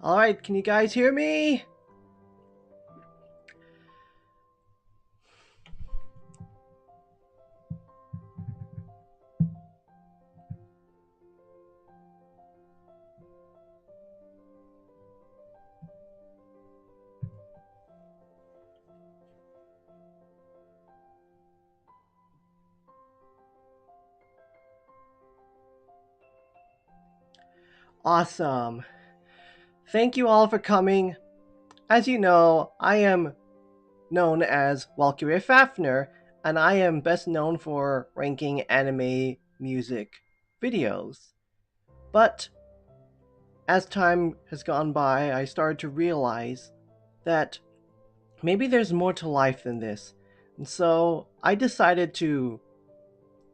Alright, can you guys hear me? Awesome. Thank you all for coming. As you know, I am known as WalkureFafner, and I am best known for ranking anime music videos. But as time has gone by, I started to realize that maybe there's more to life than this. And so I decided to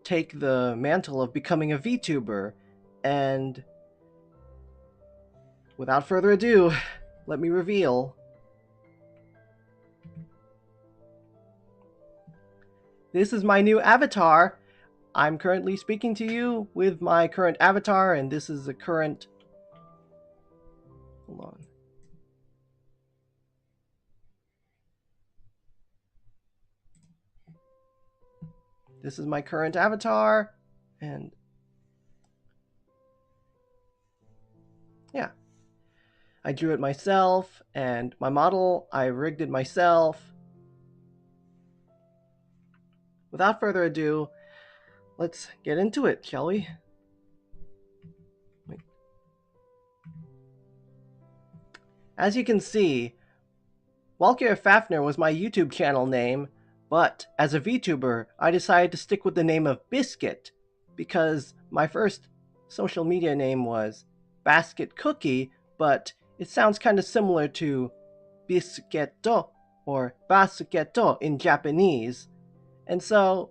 take the mantle of becoming a VTuber. And without further ado, let me reveal. This is my new avatar. I'm currently speaking to you with my current avatar, and this is the current. Hold on. This is my current avatar, and yeah. I drew it myself, and my model, I rigged it myself. Without further ado, let's get into it, shall we? As you can see, WalkureFafner was my YouTube channel name, but as a VTuber, I decided to stick with the name of Biscuit because my first social media name was Basket Cookie, but it sounds kind of similar to Biscuito or Basqueto in Japanese. And so,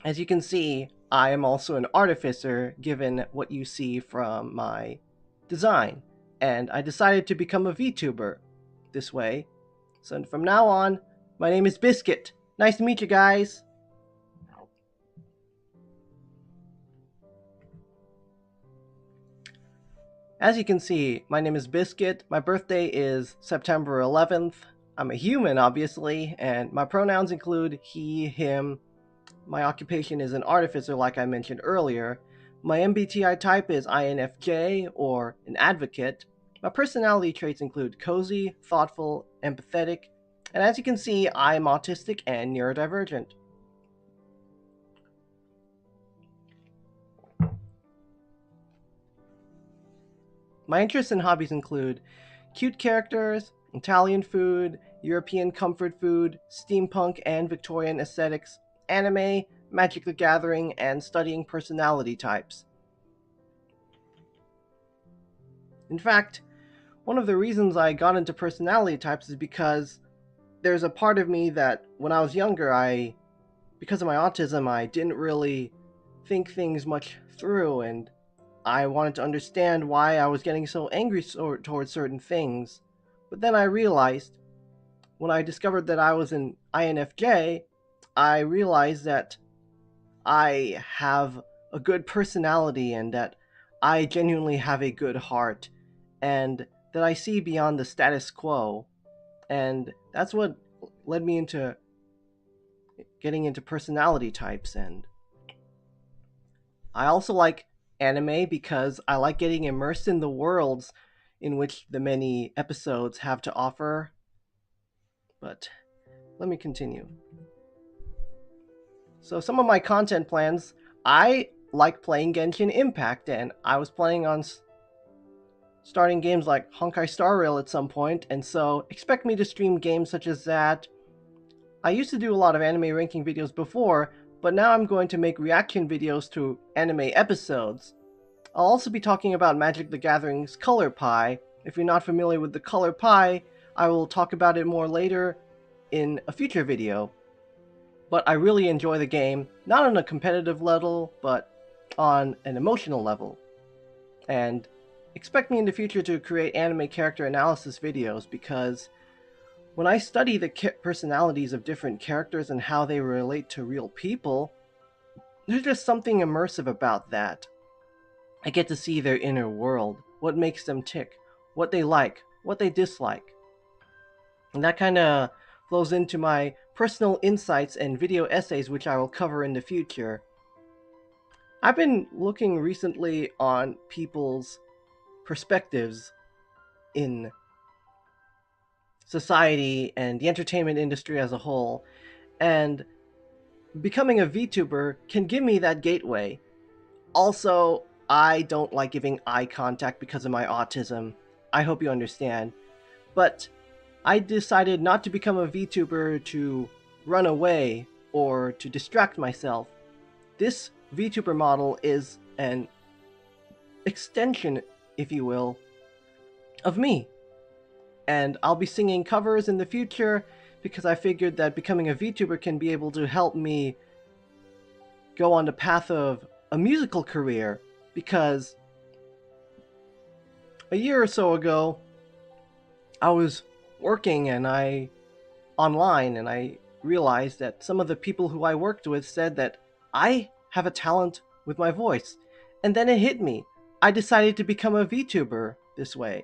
as you can see, I am also an artificer given what you see from my design. And I decided to become a VTuber this way. So from now on, my name is Biscuit. Nice to meet you guys. As you can see, my name is Biscuit. My birthday is September 11th. I'm a human, obviously, and my pronouns include he, him. My occupation is an artificer, like I mentioned earlier. My MBTI type is INFJ, or an advocate. My personality traits include cozy, thoughtful, empathetic, and as you can see, I am autistic and neurodivergent. My interests and hobbies include cute characters, Italian food, European comfort food, steampunk and Victorian aesthetics, anime, Magic the Gathering, and studying personality types. In fact, one of the reasons I got into personality types is because there's a part of me that when I was younger, because of my autism, I didn't really think things much through, and I wanted to understand why I was getting so angry towards certain things. But then I realized, when I discovered that I was an INFJ, I realized that I have a good personality and that I genuinely have a good heart and that I see beyond the status quo. And that's what led me into getting into personality types. And I also like anime because I like getting immersed in the worlds in which the many episodes have to offer. But let me continue. So some of my content plans, I like playing Genshin Impact, and I was planning on starting games like Honkai Star Rail at some point, and so expect me to stream games such as that. I used to do a lot of anime ranking videos before, but now I'm going to make reaction videos to anime episodes. I'll also be talking about Magic the Gathering's Color Pie. If you're not familiar with the Color Pie, I will talk about it more later in a future video. But I really enjoy the game, not on a competitive level, but on an emotional level. And expect me in the future to create anime character analysis videos because when I study the personalities of different characters and how they relate to real people, there's just something immersive about that. I get to see their inner world, what makes them tick, what they like, what they dislike. And that kind of flows into my personal insights and video essays, which I will cover in the future. I've been looking recently on people's perspectives in society and the entertainment industry as a whole, and becoming a VTuber can give me that gateway. Also, I don't like giving eye contact because of my autism. I hope you understand. But I decided not to become a VTuber to run away or to distract myself. This VTuber model is an extension, if you will, of me. And I'll be singing covers in the future because I figured that becoming a VTuber can be able to help me go on the path of a musical career. Because a year or so ago, I was working online and I realized that some of the people who I worked with said that I have a talent with my voice. And then it hit me. I decided to become a VTuber this way.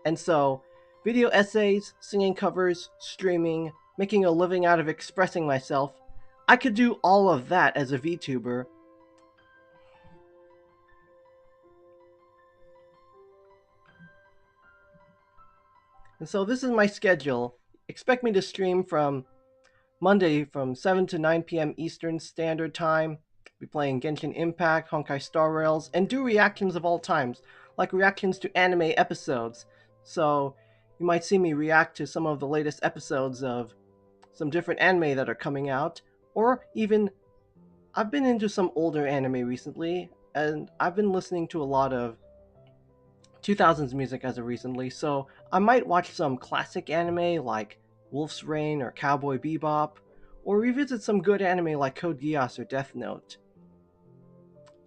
And so, video essays, singing covers, streaming, making a living out of expressing myself, I could do all of that as a VTuber. And so this is my schedule. Expect me to stream from Monday from 7 to 9 p.m. Eastern Standard Time. Be playing Genshin Impact, Honkai Star Rails, and do reactions of all times, like reactions to anime episodes. So you might see me react to some of the latest episodes of some different anime that are coming out, or even I've been into some older anime recently, and I've been listening to a lot of 2000s music as of recently, so I might watch some classic anime like Wolf's Rain or Cowboy Bebop, or revisit some good anime like Code Geass or Death Note.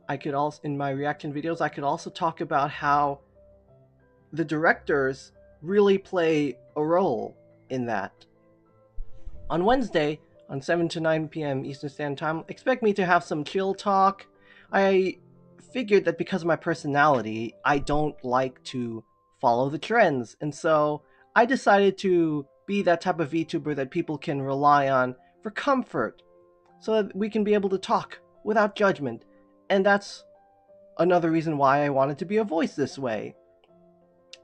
I could also, in my reaction videos, I could also talk about how the directors really play a role in that. On Wednesday, on 7 to 9 p.m. Eastern Standard Time, expect me to have some chill talk. I figured that because of my personality, I don't like to follow the trends, and so I decided to be that type of VTuber that people can rely on for comfort, so that we can be able to talk without judgment. And that's another reason why I wanted to be a voice this way.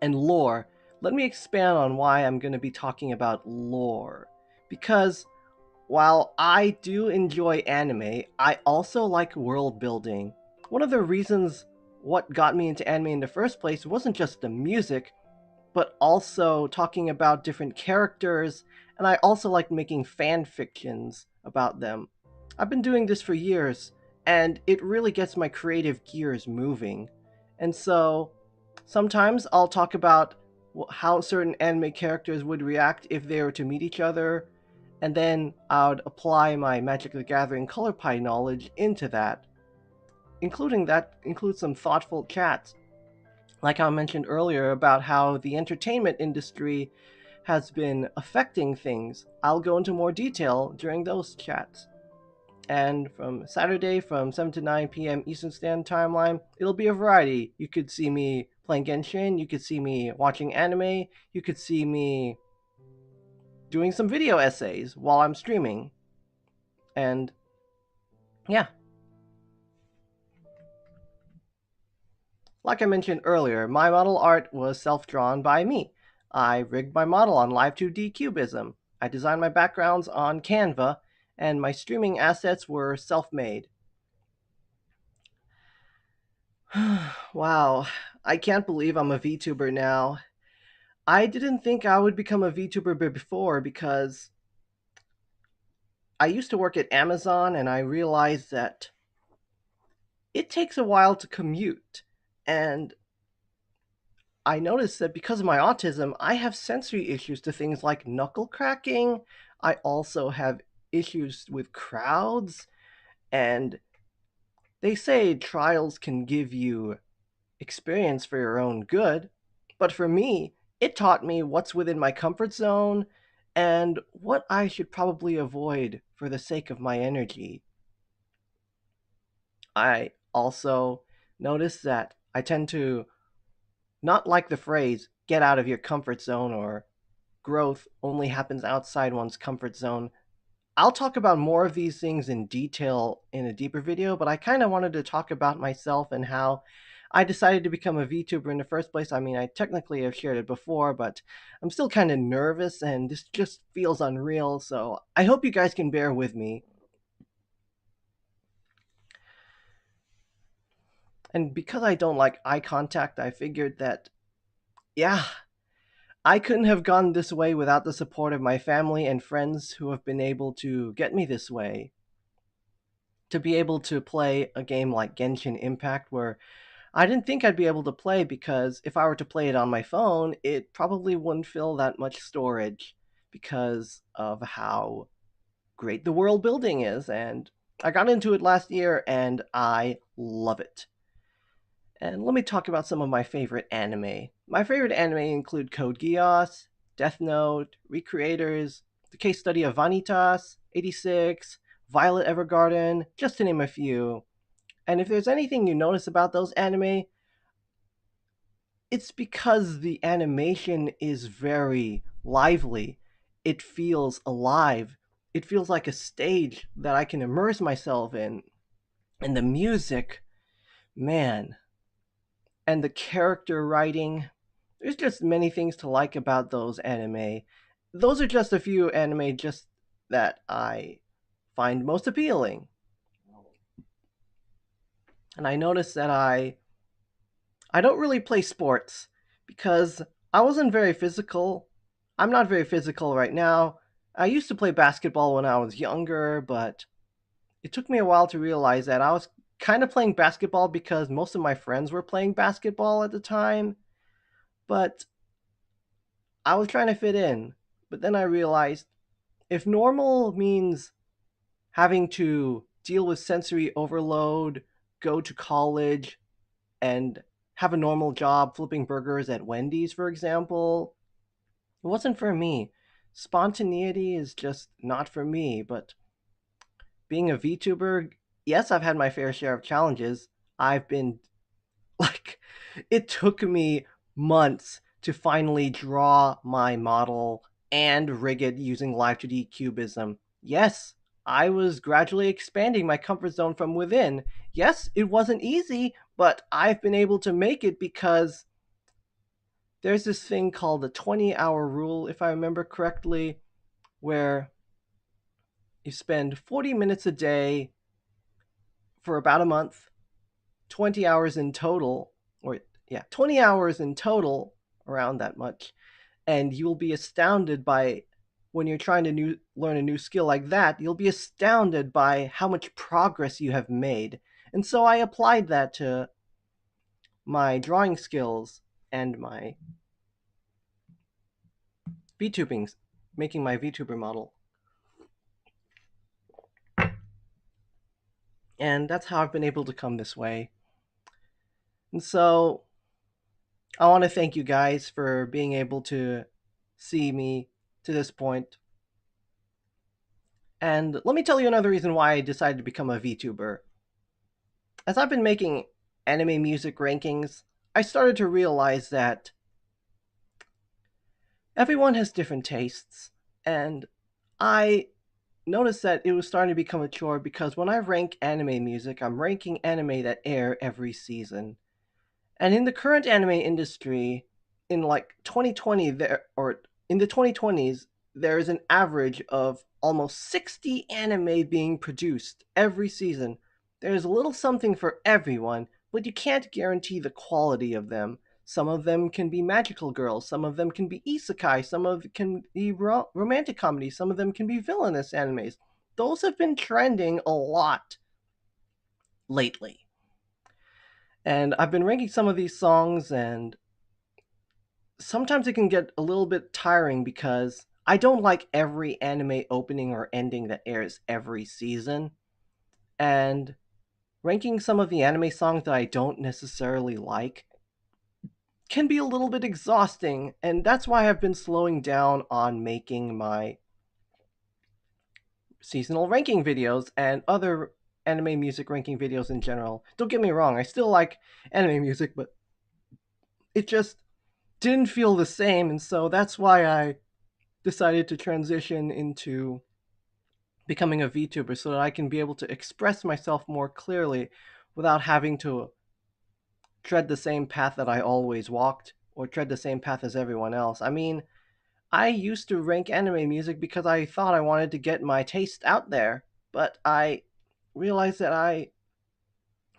And lore. Let me expand on why I'm going to be talking about lore. Because while I do enjoy anime, I also like world building. One of the reasons what got me into anime in the first place wasn't just the music, but also talking about different characters, and I also like making fan fictions about them. I've been doing this for years, and it really gets my creative gears moving. And so sometimes I'll talk about how certain anime characters would react if they were to meet each other, and then I would apply my Magic the Gathering color pie knowledge into that. Includes some thoughtful chats, like I mentioned earlier about how the entertainment industry has been affecting things. I'll go into more detail during those chats. And from Saturday from 7 to 9 p.m. Eastern Standard Timeline, it'll be a variety. You could see me playing Genshin, you could see me watching anime, you could see me doing some video essays while I'm streaming. And yeah, like I mentioned earlier, my model art was self-drawn by me. I rigged my model on Live2D Cubism. I designed my backgrounds on Canva, and my streaming assets were self-made. Wow, I can't believe I'm a VTuber now. I didn't think I would become a VTuber before because I used to work at Amazon and I realized that it takes a while to commute. And I noticed that because of my autism, I have sensory issues to things like knuckle cracking. I also have issues with crowds, and they say trials can give you experience for your own good. But for me, it taught me what's within my comfort zone and what I should probably avoid for the sake of my energy. I also noticed that I tend to not like the phrase, get out of your comfort zone, or growth only happens outside one's comfort zone. I'll talk about more of these things in detail in a deeper video, but I kind of wanted to talk about myself and how I decided to become a VTuber in the first place. I mean, I technically have shared it before, but I'm still kind of nervous and this just feels unreal, so I hope you guys can bear with me. And because I don't like eye contact, I figured that, yeah, I couldn't have gone this way without the support of my family and friends who have been able to get me this way. To be able to play a game like Genshin Impact, where I didn't think I'd be able to play because if I were to play it on my phone, it probably wouldn't fill that much storage because of how great the world building is. And I got into it last year and I love it. And let me talk about some of my favorite anime. My favorite anime include Code Geass, Death Note, Recreators, The Case Study of Vanitas, 86, Violet Evergarden, just to name a few. And if there's anything you notice about those anime, it's because the animation is very lively. It feels alive. It feels like a stage that I can immerse myself in. And the music, man, and the character writing, there's just many things to like about those anime. Those are just a few anime just that I find most appealing. And I noticed that I don't really play sports because I wasn't very physical. I'm not very physical right now. I used to play basketball when I was younger, but it took me a while to realize that I was kind of playing basketball because most of my friends were playing basketball at the time, but I was trying to fit in. But then I realized if normal means having to deal with sensory overload, go to college, and have a normal job flipping burgers at Wendy's, for example, it wasn't for me. Spontaneity is just not for me, but being a VTuber, yes, I've had my fair share of challenges. I've been like, it took me months to finally draw my model and rig it using Live 2D Cubism. Yes, I was gradually expanding my comfort zone from within. Yes, it wasn't easy, but I've been able to make it because there's this thing called the 20-hour rule, if I remember correctly, where you spend 40 minutes a day for about a month, 20 hours in total, or yeah, 20 hours in total, around that much, and you'll be astounded by when you're trying to learn a new skill like that, you'll be astounded by how much progress you have made. And so I applied that to my drawing skills and my VTubing, making my VTuber model. And that's how I've been able to come this way. And so I want to thank you guys for being able to see me to this point. And let me tell you another reason why I decided to become a VTuber. As I've been making anime music rankings, I started to realize that everyone has different tastes, and I noticed that it was starting to become a chore because when I rank anime music, I'm ranking anime that air every season. And in the current anime industry, in like 2020, there or in the 2020s, there is an average of almost 60 anime being produced every season. There's a little something for everyone, but you can't guarantee the quality of them. Some of them can be magical girls, some of them can be isekai, some of them can be romantic comedies, some of them can be villainous animes. Those have been trending a lot lately. And I've been ranking some of these songs, and sometimes it can get a little bit tiring because I don't like every anime opening or ending that airs every season. And ranking some of the anime songs that I don't necessarily like can be a little bit exhausting, and that's why I've been slowing down on making my seasonal ranking videos and other anime music ranking videos in general. Don't get me wrong, I still like anime music, but it just didn't feel the same, and so that's why I decided to transition into becoming a VTuber so that I can be able to express myself more clearly without having to tread the same path that I always walked or tread the same path as everyone else. I mean, I used to rank anime music because I thought I wanted to get my taste out there, but I realized that I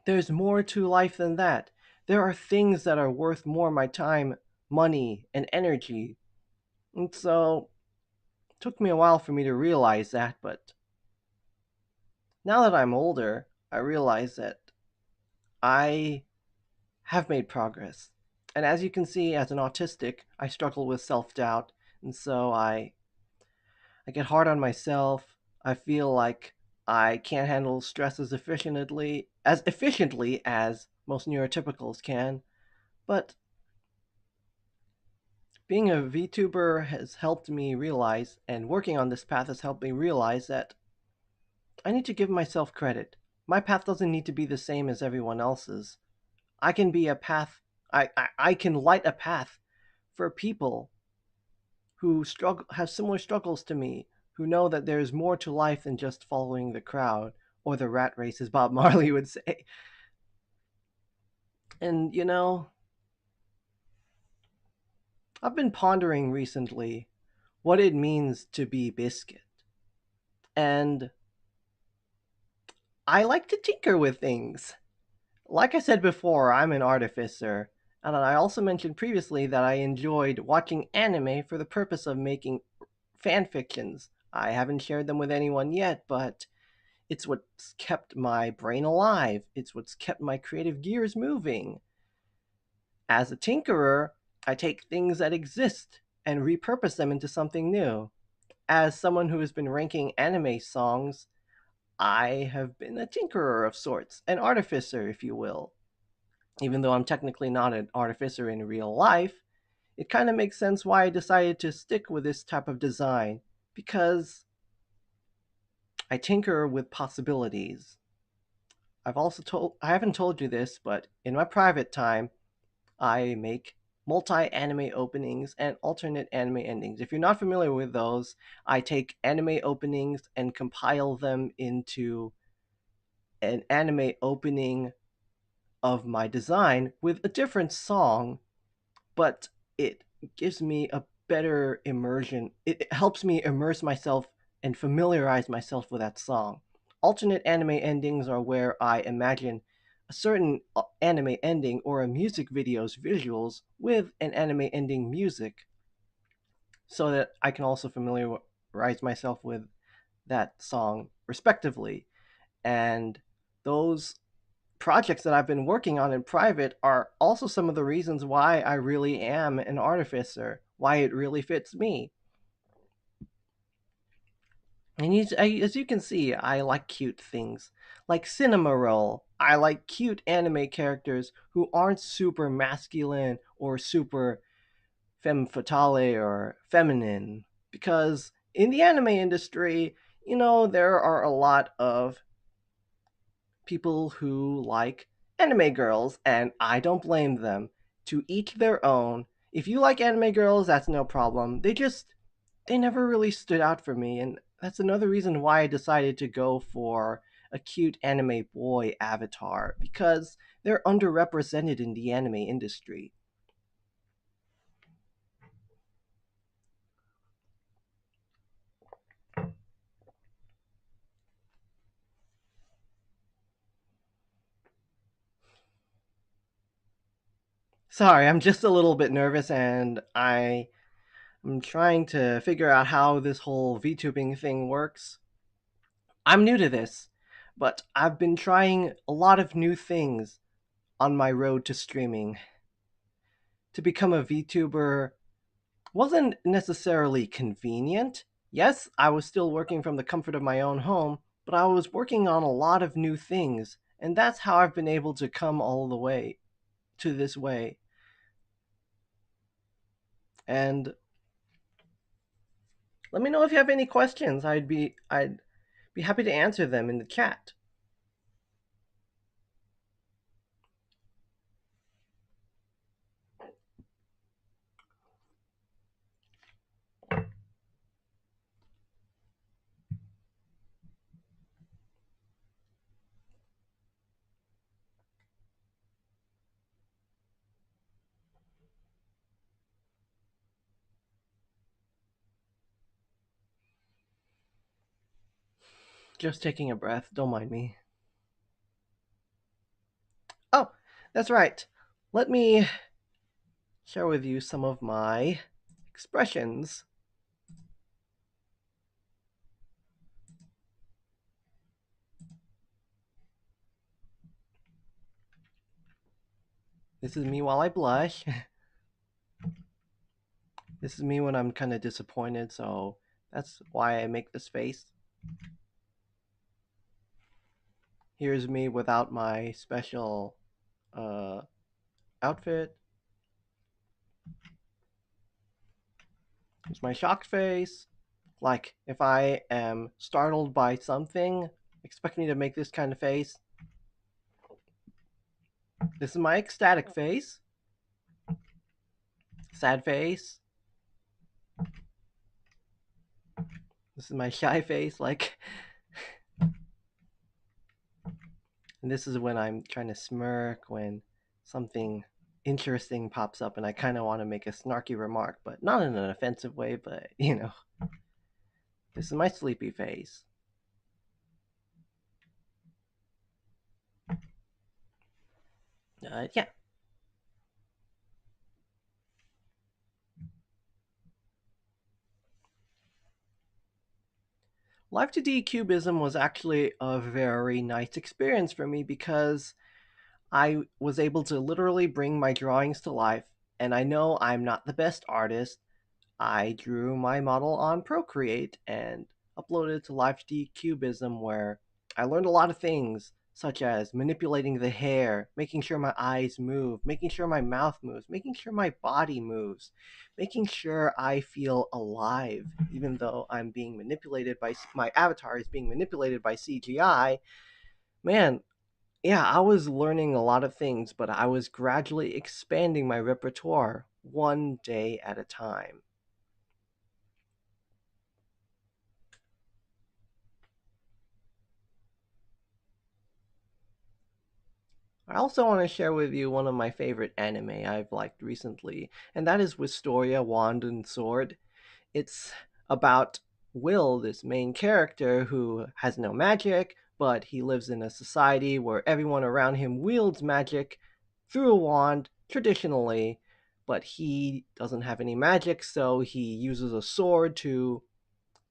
there's more to life than that. There are things that are worth more my time, money, and energy. And so it took me a while for me to realize that, but now that I'm older, I realize that I have made progress. And as you can see, as an autistic, I struggle with self doubt, and so I get hard on myself. I feel like I can't handle stress as efficiently as most neurotypicals can. But being a VTuber has helped me realize, and working on this path has helped me realize that I need to give myself credit. My path doesn't need to be the same as everyone else's. I can be a path. I can light a path for people who struggle have similar struggles to me, who know that there's more to life than just following the crowd or the rat race, as Bob Marley would say. And I've been pondering recently what it means to be Biscuit. And I like to tinker with things. Like I said before, I'm an artificer. And I also mentioned previously that I enjoyed watching anime for the purpose of making fan fictions. I haven't shared them with anyone yet, but it's what's kept my brain alive. It's what's kept my creative gears moving. As a tinkerer, I take things that exist and repurpose them into something new. As someone who has been ranking anime songs, I have been a tinkerer of sorts, an artificer, if you will. Even though I'm technically not an artificer in real life, it kind of makes sense why I decided to stick with this type of design, because I tinker with possibilities. I haven't told you this, but in my private time, I make multi-anime openings and alternate anime endings. If you're not familiar with those, I take anime openings and compile them into an anime opening of my design with a different song, but it gives me a better immersion. It helps me immerse myself and familiarize myself with that song. Alternate anime endings are where I imagine a certain anime ending or a music video's visuals with an anime ending music so that I can also familiarize myself with that song respectively. And those projects that I've been working on in private are also some of the reasons why I really am an artificer, why it really fits me. And as you can see, I like cute things. Like Cinema Roll, I like cute anime characters who aren't super masculine or super femme fatale or feminine. Because in the anime industry, there are a lot of people who like anime girls, and I don't blame them. To each their own. If you like anime girls, that's no problem. They never really stood out for me, and that's another reason why I decided to go for a cute anime boy avatar, because they're underrepresented in the anime industry. Sorry, I'm just a little bit nervous, and I'm trying to figure out how this whole VTubing thing works. I'm new to this, but I've been trying a lot of new things on my road to streaming. To become a VTuber wasn't necessarily convenient. Yes, I was still working from the comfort of my own home, but I was working on a lot of new things, and that's how I've been able to come all the way to this way. And let me know if you have any questions. I'd be happy to answer them in the chat. Just taking a breath, don't mind me. Oh, that's right. Let me share with you some of my expressions. This is me while I blush. This is me when I'm kind of disappointed, so that's why I make this face. Here's me without my special uh, outfit. Here's my shocked face. Like, if I am startled by something, expect me to make this kind of face. This is my ecstatic face. Sad face. This is my shy face, like. And this is when I'm trying to smirk, when something interesting pops up and I kind of want to make a snarky remark, but not in an offensive way, but you know. This is my sleepy face. Yeah. Live 2D Cubism was actually a very nice experience for me because I was able to literally bring my drawings to life. And I know I'm not the best artist. I drew my model on Procreate and uploaded to Live2D Cubism, where I learned a lot of things, such as manipulating the hair, making sure my eyes move, making sure my mouth moves, making sure my body moves, making sure I feel alive, even though I'm being manipulated by my avatar is being manipulated by CGI. Man, yeah, I was learning a lot of things, but I was gradually expanding my repertoire one day at a time. I also want to share with you one of my favorite anime I've liked recently, and that is Wistoria Wand and Sword. It's about Will, this main character who has no magic, but he lives in a society where everyone around him wields magic through a wand traditionally, but he doesn't have any magic, so he uses a sword to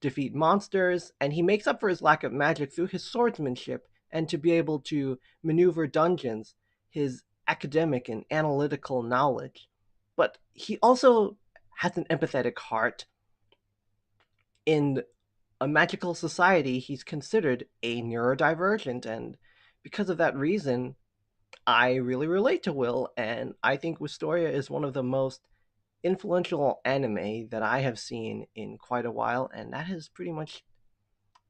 defeat monsters, and he makes up for his lack of magic through his swordsmanship and to be able to maneuver dungeons, his academic and analytical knowledge. But he also has an empathetic heart. In a magical society, he's considered a neurodivergent, and because of that reason, I really relate to Will, and I think Wistoria is one of the most influential anime that I have seen in quite a while, and that has pretty much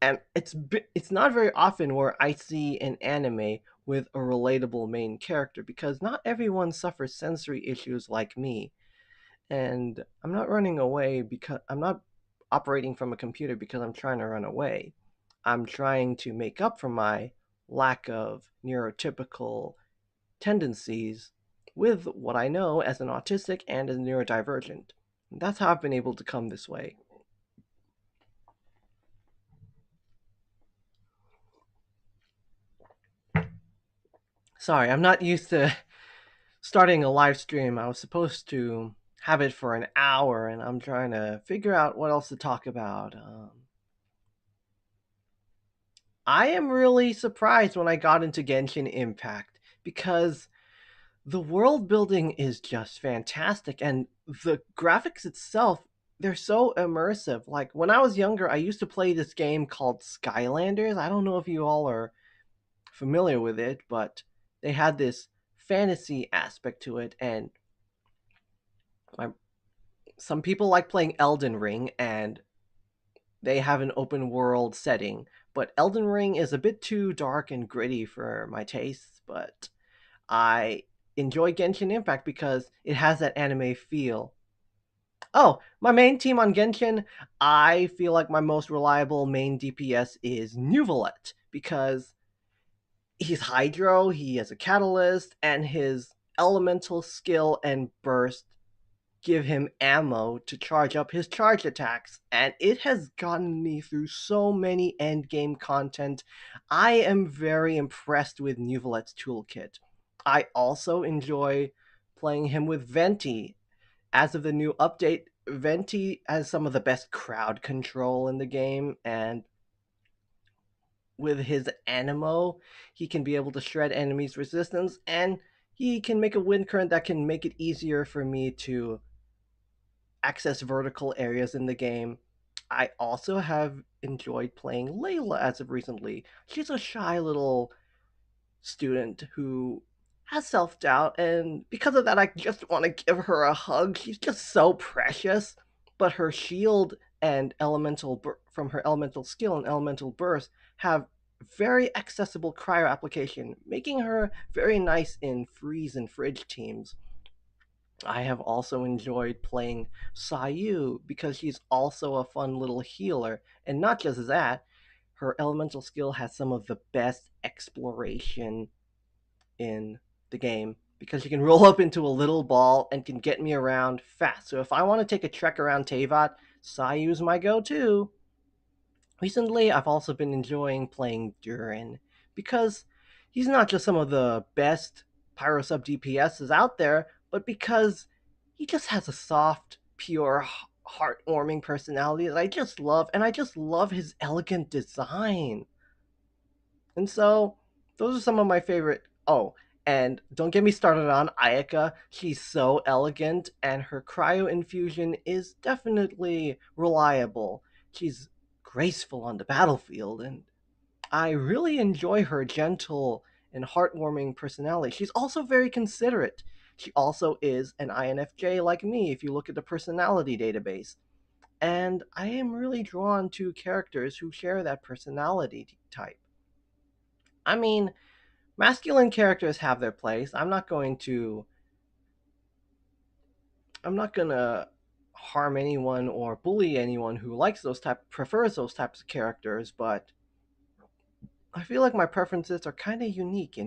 and it's not very often where I see an anime with a relatable main character because not everyone suffers sensory issues like me, and I'm not running away because I'm not operating from a computer because I'm trying to run away. I'm trying to make up for my lack of neurotypical tendencies with what I know as an autistic and as neurodivergent. That's how I've been able to come this way. Sorry, I'm not used to starting a live stream. I was supposed to have it for an hour, and I'm trying to figure out what else to talk about. I am really surprised when I got into Genshin Impact because the world building is just fantastic, and the graphics itself, they're so immersive. Like when I was younger, I used to play this game called Skylanders. I don't know if you all are familiar with it, but they had this fantasy aspect to it, and my some people like playing Elden Ring and they have an open world setting, but Elden Ring is a bit too dark and gritty for my tastes, but I enjoy Genshin Impact because it has that anime feel. Oh, my main team on Genshin, I feel like my most reliable main DPS is Nuvolet because he's Hydro, he has a catalyst, and his elemental skill and burst give him ammo to charge up his charge attacks, and it has gotten me through so many endgame content. I am very impressed with Nuvolet's toolkit. I also enjoy playing him with Venti. As of the new update, Venti has some of the best crowd control in the game, and with his Animo, he can be able to shred enemies' resistance, and he can make a wind current that can make it easier for me to access vertical areas in the game. I also have enjoyed playing Layla as of recently. She's a shy little student who has self doubt, and because of that, I just want to give her a hug. She's just so precious. But her shield and from her elemental skill and elemental burst have very accessible cryo application, making her very nice in freeze and fridge teams. I have also enjoyed playing Sayu because she's also a fun little healer. And not just that, her elemental skill has some of the best exploration in the game because you can roll up into a little ball and can get me around fast. So if I want to take a trek around Tevat, Sayu's my go-to. Recently, I've also been enjoying playing Durin because he's not just some of the best Pyro Sub DPSs out there, but because he just has a soft, pure, heartwarming personality that I just love, and I just love his elegant design. And so, those are some of my favorite. Oh, and don't get me started on Ayaka. She's so elegant, and her cryo infusion is definitely reliable. She's graceful on the battlefield, and I really enjoy her gentle and heartwarming personality. She's also very considerate. She also is an INFJ like me if you look at the personality database. And I am really drawn to characters who share that personality type. I mean, masculine characters have their place. I'm not gonna harm anyone or bully anyone who prefers those types of characters, but I feel like my preferences are kind of unique.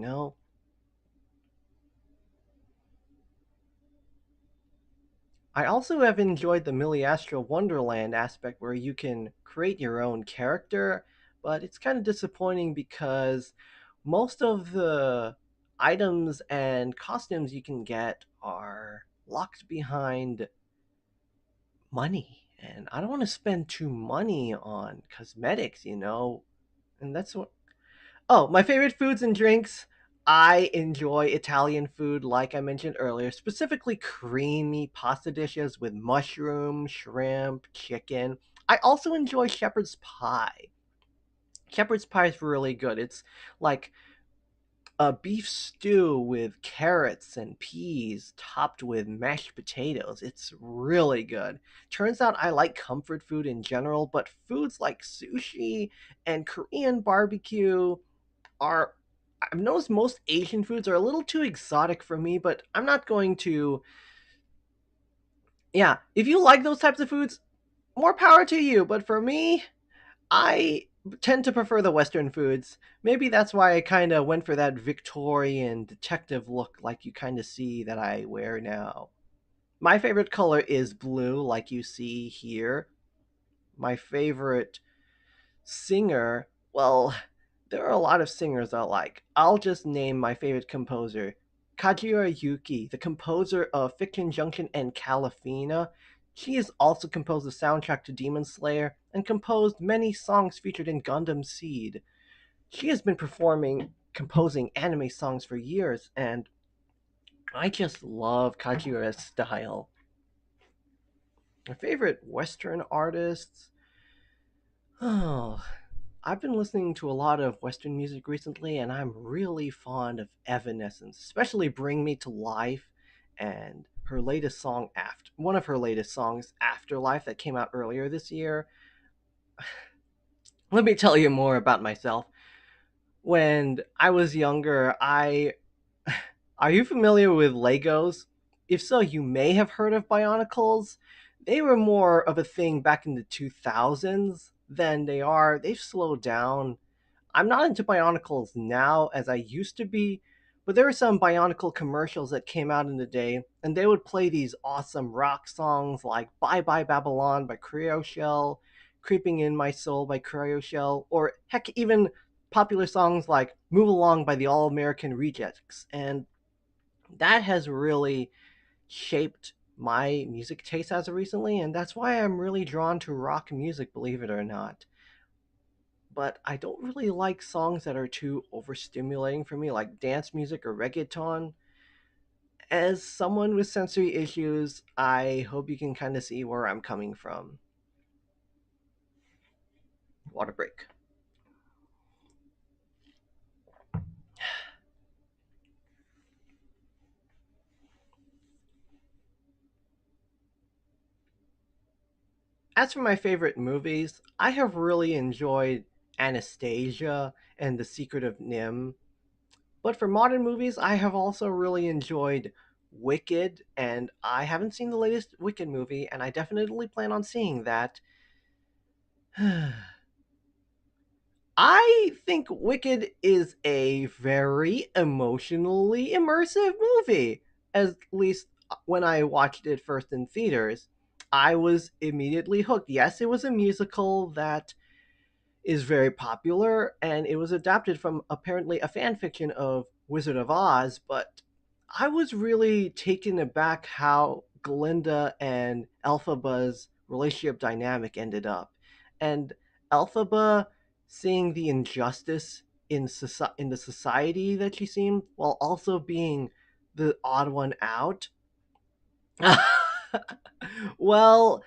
I also have enjoyed the Miliastra Wonderland aspect where you can create your own character, but it's kind of disappointing because most of the items and costumes you can get are locked behind money. And I don't want to spend too money on cosmetics. And that's what. Oh, my favorite foods and drinks. I enjoy Italian food, like I mentioned earlier, specifically creamy pasta dishes with mushroom, shrimp, chicken. I also enjoy shepherd's pie. Shepherd's pie is really good. It's like a beef stew with carrots and peas topped with mashed potatoes. It's really good. Turns out I like comfort food in general, but foods like sushi and Korean barbecue are I've noticed most Asian foods are a little too exotic for me, but I'm not going to. Yeah, if you like those types of foods, more power to you. But for me, I tend to prefer the Western foods. Maybe that's why I kind of went for that Victorian detective look, like you kind of see that I wear now. My favorite color is blue, like you see here. My favorite singer, well, there are a lot of singers I like. I'll just name my favorite composer. Kajiura Yuki, the composer of Fiction Junction and Calafina. She has also composed the soundtrack to Demon Slayer and composed many songs featured in Gundam Seed. She has been composing anime songs for years, and I just love Kajiura's style. My favorite Western artists? Oh, I've been listening to a lot of Western music recently, and I'm really fond of Evanescence, especially Bring Me to Life and her latest song, one of her latest songs, Afterlife, that came out earlier this year. Let me tell you more about myself. When I was younger, I. Are you familiar with Legos? If so, you may have heard of Bionicles. They were more of a thing back in the 2000s than they are. They've slowed down. I'm not into Bionicles now as I used to be, But there were some Bionicle commercials that came out in the day, and they would play these awesome rock songs like Bye Bye Babylon by Cryo Shell, Creeping in My Soul by Cryo Shell, or heck, even popular songs like Move Along by the All American Rejects. And that has really shaped my music taste as of recently, and that's why I'm really drawn to rock music, believe it or not. But I don't really like songs that are too overstimulating for me, like dance music or reggaeton. As someone with sensory issues, I hope you can kind of see where I'm coming from. Water break. As for my favorite movies, I have really enjoyed Anastasia and The Secret of Nim. But for modern movies, I have also really enjoyed Wicked, and I haven't seen the latest Wicked movie, and I definitely plan on seeing that. I think Wicked is a very emotionally immersive movie. At least when I watched it first in theaters, I was immediately hooked. Yes, it was a musical that is very popular, and it was adapted from apparently a fan fiction of Wizard of Oz, but I was really taken aback how Glinda and Elphaba's relationship dynamic ended up. And Elphaba seeing the injustice in the society that she seemed, while also being the odd one out. Well,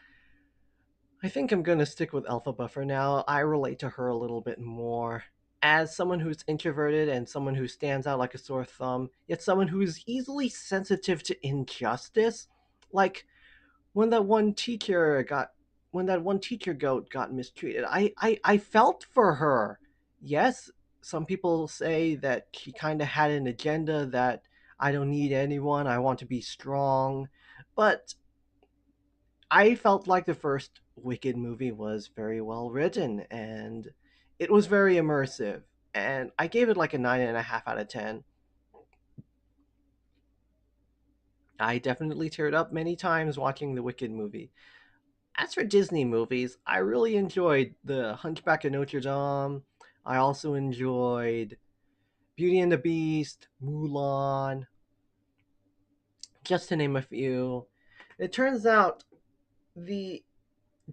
I think I'm gonna stick with Elphaba for now. I relate to her a little bit more. As someone who's introverted and someone who stands out like a sore thumb, yet someone who is easily sensitive to injustice, like when that one teacher got when that one teacher goat got mistreated, I felt for her. Yes, some people say that she kind of had an agenda that I don't need anyone, I want to be strong, but I felt like the first Wicked movie was very well written and it was very immersive. And I gave it like a 9.5 out of 10. I definitely teared up many times watching the Wicked movie. As for Disney movies, I really enjoyed The Hunchback of Notre Dame. I also enjoyed Beauty and the Beast, Mulan, just to name a few. It turns out the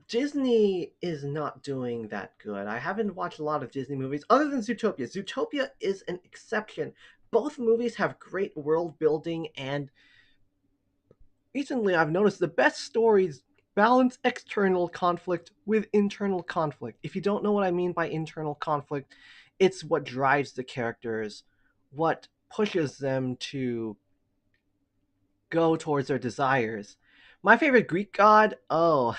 Disney is not doing that good. I haven't watched a lot of Disney movies other than Zootopia. Zootopia is an exception. Both movies have great world building, and recently I've noticed the best stories balance external conflict with internal conflict. If you don't know what I mean by internal conflict, it's what drives the characters, what pushes them to go towards their desires. My favorite Greek god, oh,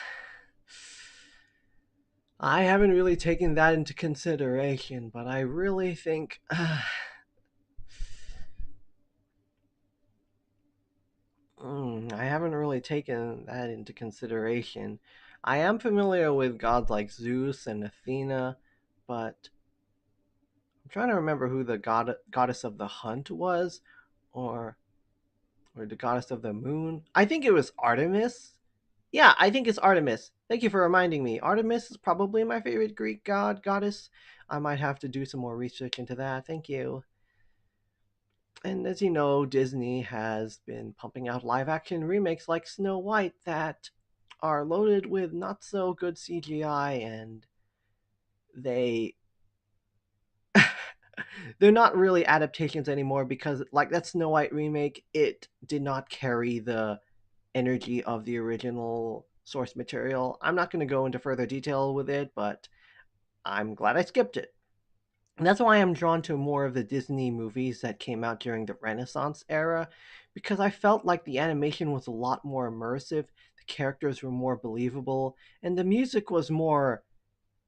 I haven't really taken that into consideration, but I really think I haven't really taken that into consideration. I am familiar with gods like Zeus and Athena, but I'm trying to remember who the goddess of the hunt was, or or the goddess of the moon. I think it was Artemis. Yeah, I think it's Artemis. Thank you for reminding me. Artemis is probably my favorite Greek goddess. I might have to do some more research into that. Thank you. And as you know, Disney has been pumping out live action remakes like Snow White that are loaded with not so good CGI, and they they're not really adaptations anymore because like that Snow White remake, it did not carry the energy of the original source material. I'm not going to go into further detail with it, but I'm glad I skipped it. And that's why I'm drawn to more of the Disney movies that came out during the Renaissance era, because I felt like the animation was a lot more immersive, the characters were more believable, and the music was more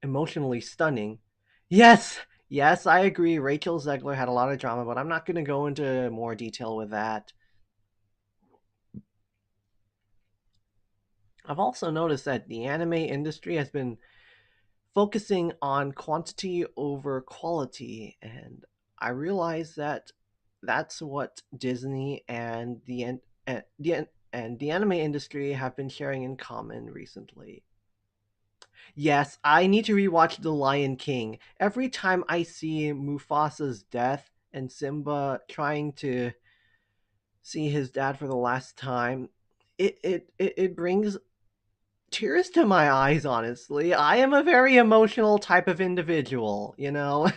emotionally stunning. Yes, yes, I agree. Rachel Zegler had a lot of drama, but I'm not going to go into more detail with that. I've also noticed that the anime industry has been focusing on quantity over quality, and I realize that that's what Disney and the anime industry have been sharing in common recently. Yes, I need to rewatch The Lion King. Every time I see Mufasa's death and Simba trying to see his dad for the last time, it brings tears to my eyes, honestly. I am a very emotional type of individual, you know?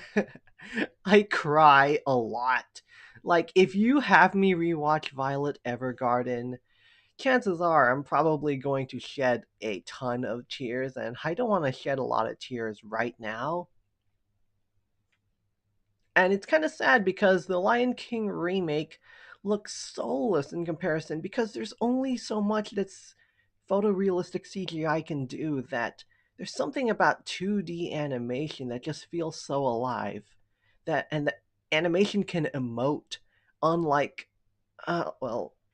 I cry a lot. Like, if you have me rewatch Violet Evergarden, chances are I'm probably going to shed a ton of tears, and I don't want to shed a lot of tears right now. And it's kind of sad because the Lion King remake looks soulless in comparison because there's only so much that's photorealistic CGI can do that there's something about 2D animation that just feels so alive. The animation can emote unlike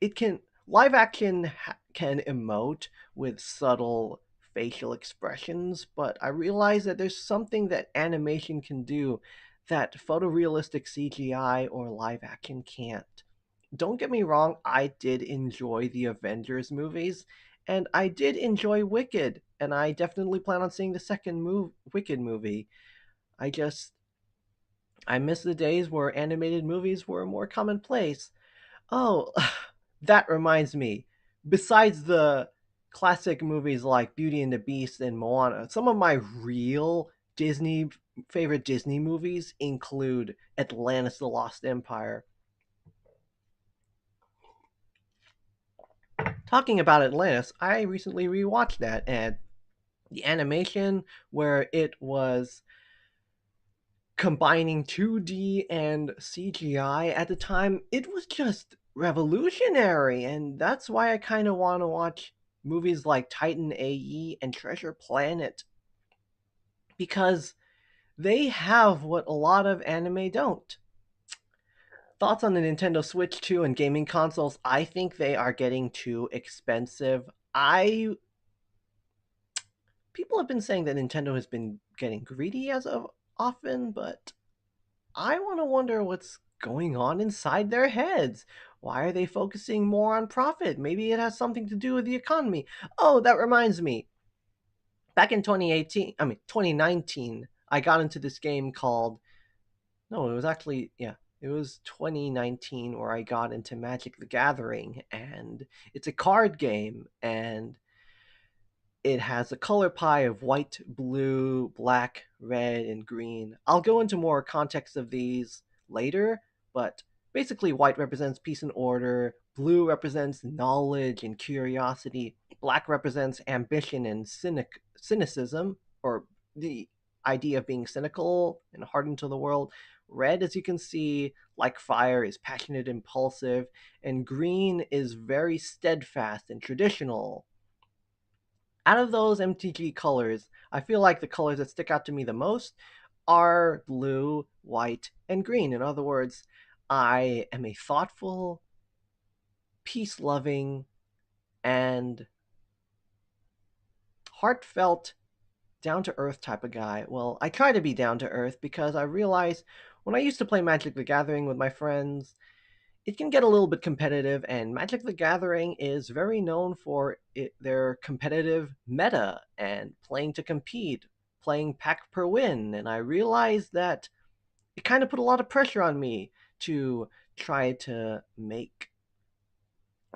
it can live action can emote with subtle facial expressions, but I realize that there's something that animation can do that photorealistic CGI or live action can't. Don't get me wrong, I did enjoy the Avengers movies, and I did enjoy Wicked, and I definitely plan on seeing the second Wicked movie. I just I miss the days where animated movies were more commonplace. Oh, that reminds me. Besides the classic movies like Beauty and the Beast and Moana, some of my real Disney favorite Disney movies include Atlantis: The Lost Empire. Talking about Atlantis, I recently rewatched that, and the animation where it was combining 2D and CGI at the time, it was just revolutionary. And that's why I kind of want to watch movies like Titan AE and Treasure Planet because they have what a lot of anime don't. Thoughts on the Nintendo Switch 2 and gaming consoles? I think they are getting too expensive. I People have been saying that Nintendo has been getting greedy as of often, but I want to wonder what's going on inside their heads. Why are they focusing more on profit? Maybe it has something to do with the economy. Oh, that reminds me. Back in 2019, I got into this game called no, it was actually yeah, it was 2019 where I got into Magic the Gathering, and it's a card game, and it has a color pie of white, blue, black, red, and green. I'll go into more context of these later, but basically, white represents peace and order, blue represents knowledge and curiosity, black represents ambition and cynicism, or the idea of being cynical and hardened to the world. Red, as you can see, like fire, is passionate, impulsive, and green is very steadfast and traditional. Out of those MTG colors, I feel like the colors that stick out to me the most are blue, white, and green. In other words, I am a thoughtful, peace loving, and heartfelt, down to earth type of guy. Well, I try to be down to earth because I realize when I used to play Magic the Gathering with my friends, it can get a little bit competitive, and Magic the Gathering is very known for their competitive meta and playing to compete, playing pack per win. And I realized that it kind of put a lot of pressure on me to try to make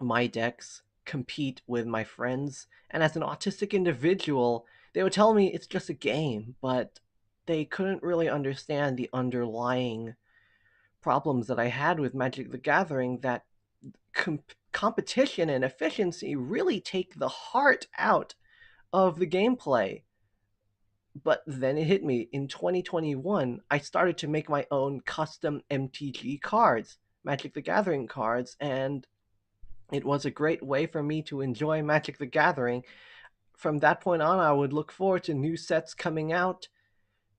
my decks compete with my friends. And as an autistic individual, they would tell me it's just a game, but they couldn't really understand the underlying problems that I had with Magic the Gathering that competition and efficiency really take the heart out of the gameplay. But then it hit me in 2021. I started to make my own custom MTG cards, Magic the Gathering cards, and it was a great way for me to enjoy Magic the Gathering. From that point on, I would look forward to new sets coming out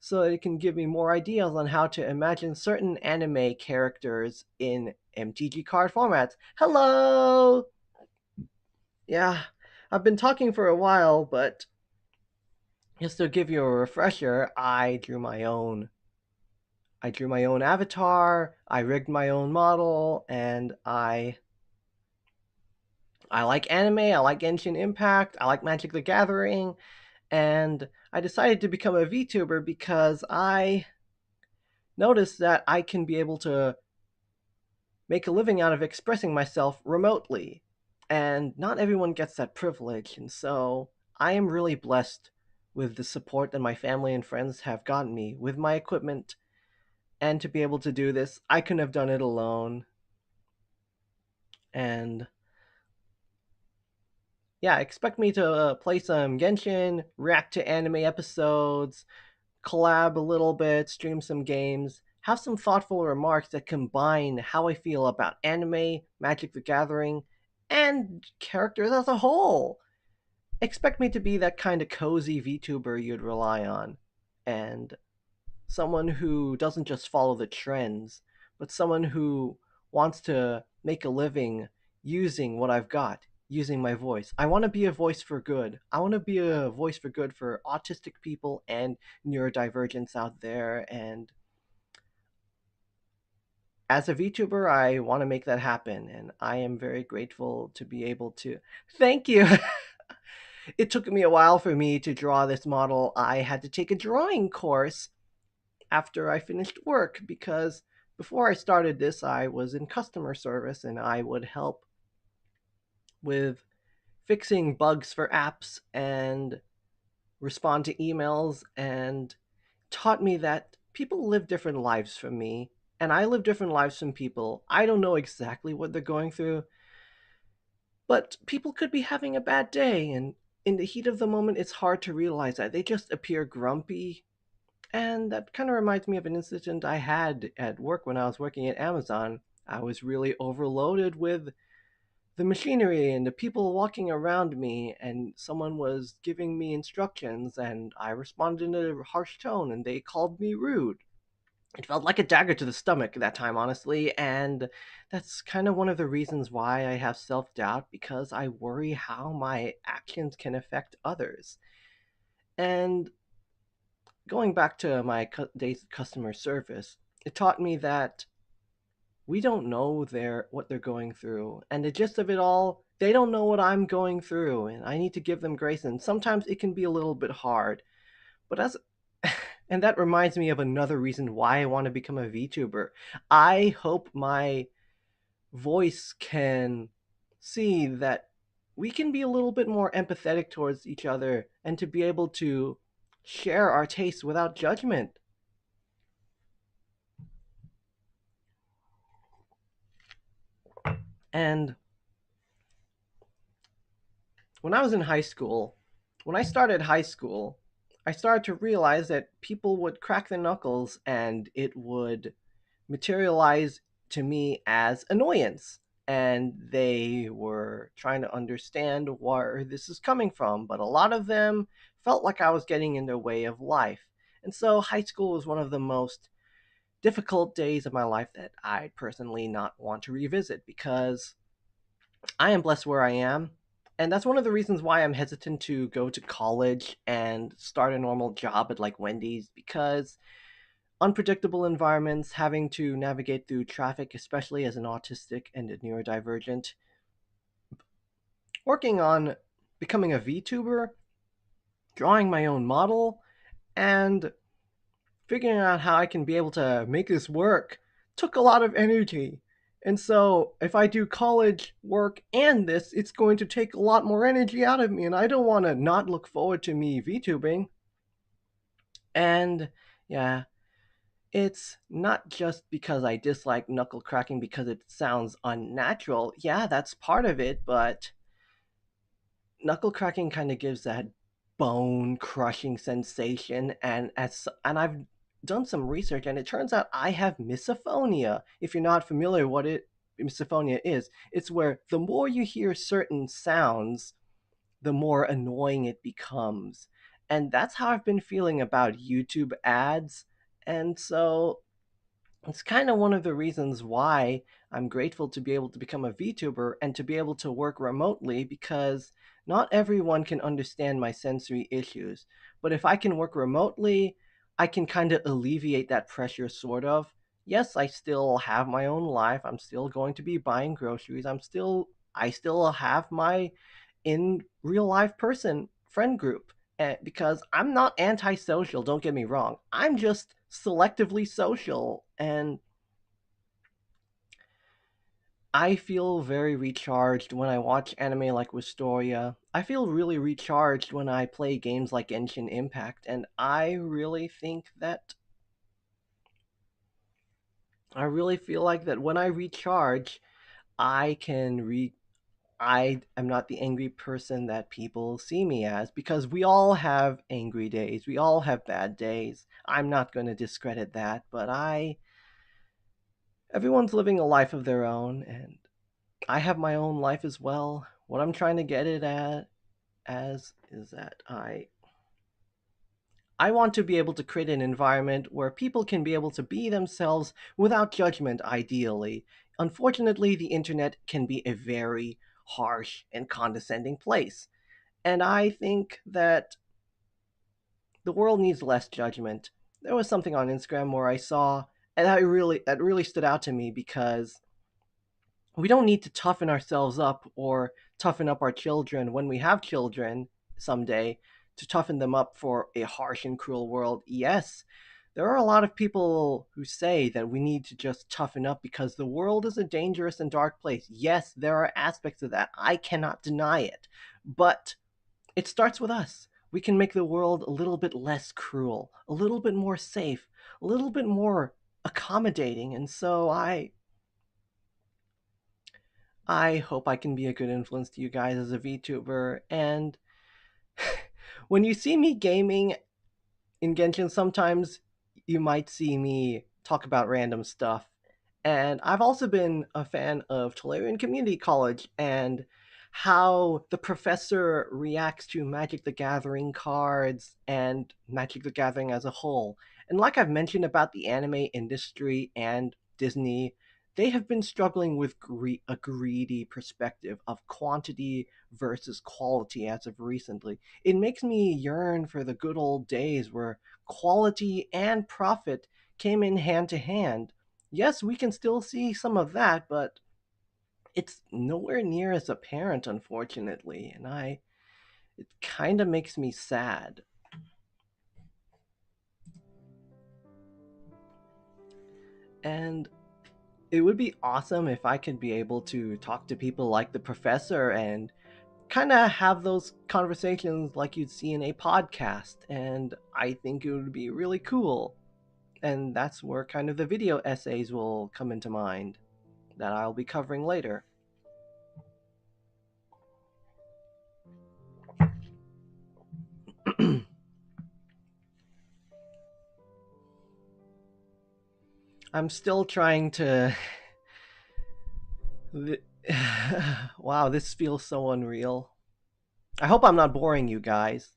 so it can give me more ideas on how to imagine certain anime characters in MTG card formats. Hello! Yeah, I've been talking for a while, but just to give you a refresher, I drew my own I drew my own avatar, I rigged my own model, and I like anime, I like Genshin Impact, I like Magic the Gathering, and I decided to become a VTuber because I noticed that I can be able to make a living out of expressing myself remotely. And not everyone gets that privilege, and so I am really blessed with the support that my family and friends have gotten me with my equipment. And to be able to do this, I couldn't have done it alone. And yeah, expect me to play some Genshin, react to anime episodes, collab a little bit, stream some games, have some thoughtful remarks that combine how I feel about anime, Magic the Gathering, and characters as a whole. Expect me to be that kind of cozy VTuber you'd rely on, and someone who doesn't just follow the trends, but someone who wants to make a living using what I've got, using my voice. I want to be a voice for good. I want to be a voice for good for autistic people and neurodivergents out there. And as a VTuber, I want to make that happen. And I am very grateful to be able to. Thank you. It took me a while for me to draw this model. I had to take a drawing course after I finished work because before I started this, I was in customer service and I would help with fixing bugs for apps and respond to emails, and taught me that people live different lives from me and I live different lives from people. I don't know exactly what they're going through, but people could be having a bad day, and in the heat of the moment it's hard to realize that they just appear grumpy. And that kind of reminds me of an incident I had at work when I was working at Amazon. I was really overloaded with the machinery and the people walking around me, and someone was giving me instructions, and I responded in a harsh tone, and they called me rude. It felt like a dagger to the stomach that time, honestly, and that's kind of one of the reasons why I have self doubt, because I worry how my actions can affect others. And going back to my days of customer service, it taught me that we don't know what they're going through, and the gist of it all, they don't know what I'm going through, and I need to give them grace. And sometimes it can be a little bit hard, but as and that reminds me of another reason why I want to become a VTuber. I hope my voice can see that we can be a little bit more empathetic towards each other and to be able to share our tastes without judgment. And when I was in high school, when I started high school, I started to realize that people would crack their knuckles and it would materialize to me as annoyance. And they were trying to understand where this is coming from, but a lot of them felt like I was getting in their way of life. And so high school was one of the most difficult days of my life that I personally not want to revisit because I am blessed where I am. And that's one of the reasons why I'm hesitant to go to college and start a normal job at like Wendy's, because unpredictable environments, having to navigate through traffic, especially as an autistic and a neurodivergent, working on becoming a VTuber, drawing my own model, and figuring out how I can be able to make this work took a lot of energy. And so, if I do college work and this, it's going to take a lot more energy out of me, and I don't want to not look forward to me VTubing. And yeah, it's not just because I dislike knuckle cracking because it sounds unnatural. Yeah, that's part of it, but knuckle cracking kind of gives that bone crushing sensation, and I've done some research and it turns out I have misophonia. If you're not familiar what it misophonia is, it's where the more you hear certain sounds, the more annoying it becomes. And that's how I've been feeling about YouTube ads. And so it's kind of one of the reasons why I'm grateful to be able to become a VTuber and to be able to work remotely, because not everyone can understand my sensory issues. But if I can work remotely, I can kind of alleviate that pressure, sort of. Yes, I still have my own life. I'm still going to be buying groceries. I still have my in real life person friend group. Because I'm not antisocial, don't get me wrong. I'm just selectively social, and I feel very recharged when I watch anime like Wistoria. I feel really recharged when I play games like Genshin Impact, and I really feel like that when I recharge, I can re I am not the angry person that people see me as, because we all have angry days. We all have bad days. I'm not going to discredit that, but everyone's living a life of their own, and I have my own life as well. What I'm trying to get it at as is that I want to be able to create an environment where people can be able to be themselves without judgment, ideally. Unfortunately, the internet can be a very harsh and condescending place. And I think that the world needs less judgment. There was something on Instagram where I saw, and that really stood out to me, because we don't need to toughen ourselves up or toughen up our children when we have children someday, to toughen them up for a harsh and cruel world. Yes, there are a lot of people who say that we need to just toughen up because the world is a dangerous and dark place. Yes, there are aspects of that. I cannot deny it. But it starts with us. We can make the world a little bit less cruel, a little bit more safe, a little bit more accommodating. And so I hope I can be a good influence to you guys as a VTuber. And when you see me gaming in Genshin, sometimes you might see me talk about random stuff. And I've also been a fan of Tolarian Community College and how the professor reacts to Magic the Gathering cards and Magic the Gathering as a whole. And like I've mentioned about the anime industry and Disney, they have been struggling with a greedy perspective of quantity versus quality as of recently. It makes me yearn for the good old days where quality and profit came in hand to hand. Yes, we can still see some of that, but it's nowhere near as apparent, unfortunately, and it kind of makes me sad. And it would be awesome if I could be able to talk to people like the professor and kind of have those conversations like you'd see in a podcast, and I think it would be really cool. And that's where kind of the video essays will come into mind that I'll be covering later. I'm still trying to. Wow, this feels so unreal. I hope I'm not boring you guys.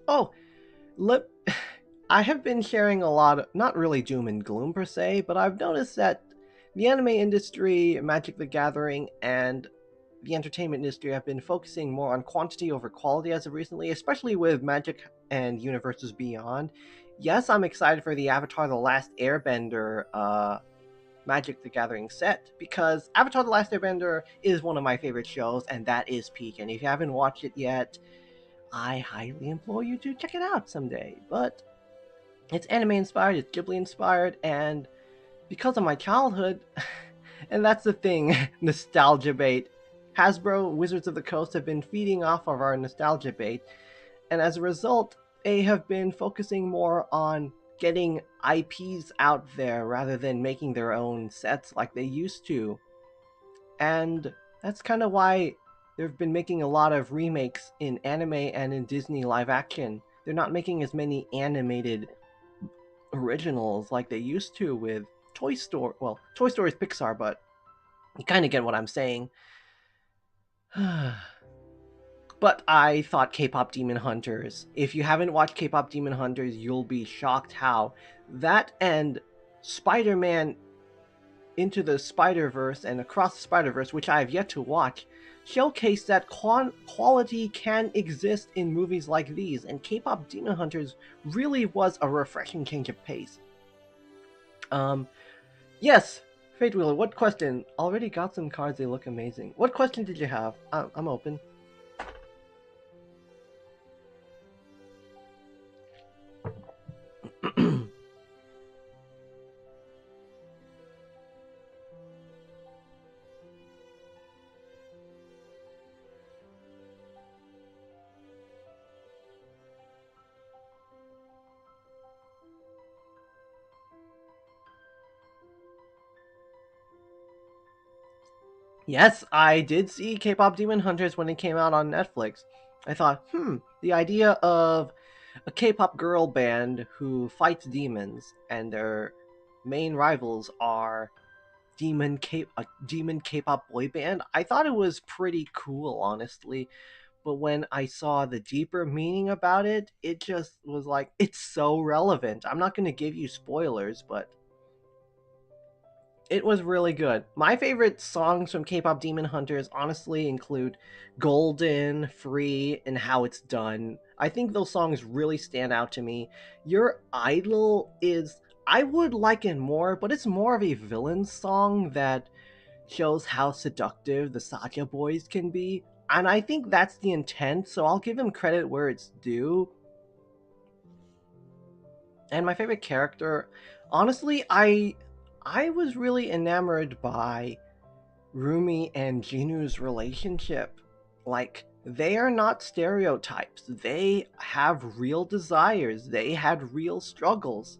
Oh, let. I have been sharing a lot of, not really doom and gloom per se, but I've noticed that the anime industry, Magic the Gathering, and the entertainment industry have been focusing more on quantity over quality as of recently, especially with Magic and Universes Beyond. Yes, I'm excited for the Avatar The Last Airbender Magic the Gathering set, because Avatar The Last Airbender is one of my favorite shows, and that is peak. And if you haven't watched it yet, I highly implore you to check it out someday. But it's anime inspired, it's Ghibli inspired, and because of my childhood, and that's the thing, nostalgia bait. Hasbro, Wizards of the Coast have been feeding off of our nostalgia bait, and as a result, they have been focusing more on getting IPs out there rather than making their own sets like they used to. And that's kind of why they've been making a lot of remakes in anime and in Disney live action. They're not making as many animated originals like they used to with Toy Story. Well, Toy Story is Pixar, but you kind of get what I'm saying. But I thought K-pop Demon Hunters. If you haven't watched K-pop Demon Hunters, you'll be shocked how that and Spider-Man Into the Spider-Verse and Across the Spider-Verse, which I have yet to watch, showcase that quality can exist in movies like these, and K-pop Demon Hunters really was a refreshing change of pace. Um, yes, Fate Wheeler, what question? Already got some cards, they look amazing. What question did you have? I'm open. Yes, I did see K-pop Demon Hunters when it came out on Netflix. I thought, the idea of a K-pop girl band who fights demons and their main rivals are a demon K-pop boy band. I thought it was pretty cool, honestly. But when I saw the deeper meaning about it, it just was like, it's so relevant. I'm not going to give you spoilers, but it was really good. My favorite songs from K-pop Demon Hunters honestly include Golden, Free, and How It's Done. I think those songs really stand out to me. Your Idol is, I would like it more, but it's more of a villain song that shows how seductive the Saja boys can be. And I think that's the intent, so I'll give him credit where it's due. And my favorite character, honestly, I was really enamored by Rumi and Jinu's relationship. Like, they are not stereotypes. They have real desires. They had real struggles.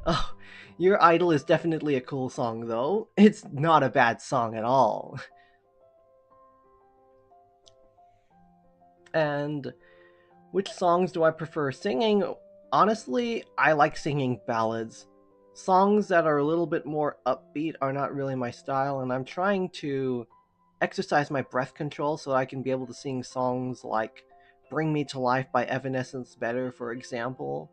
Oh, Your Idol is definitely a cool song, though. It's not a bad song at all. And which songs do I prefer singing? Honestly, I like singing ballads. Songs that are a little bit more upbeat are not really my style, and I'm trying to exercise my breath control so that I can be able to sing songs like Bring Me to Life by Evanescence better, for example.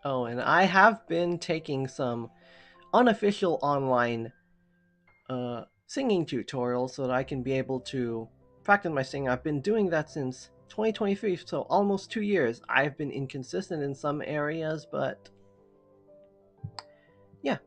Oh, and I have been taking some unofficial online singing tutorials so that I can be able to practice my singing. I've been doing that since 2023, so almost 2 years. I've been inconsistent in some areas, but yeah.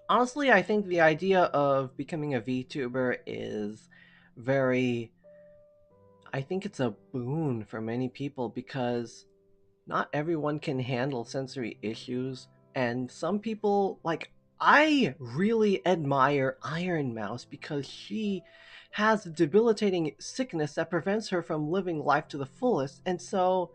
Honestly, I think the idea of becoming a VTuber is very. I think it's a boon for many people because not everyone can handle sensory issues, and some people, like, I really admire Iron Mouse because she has a debilitating sickness that prevents her from living life to the fullest, and so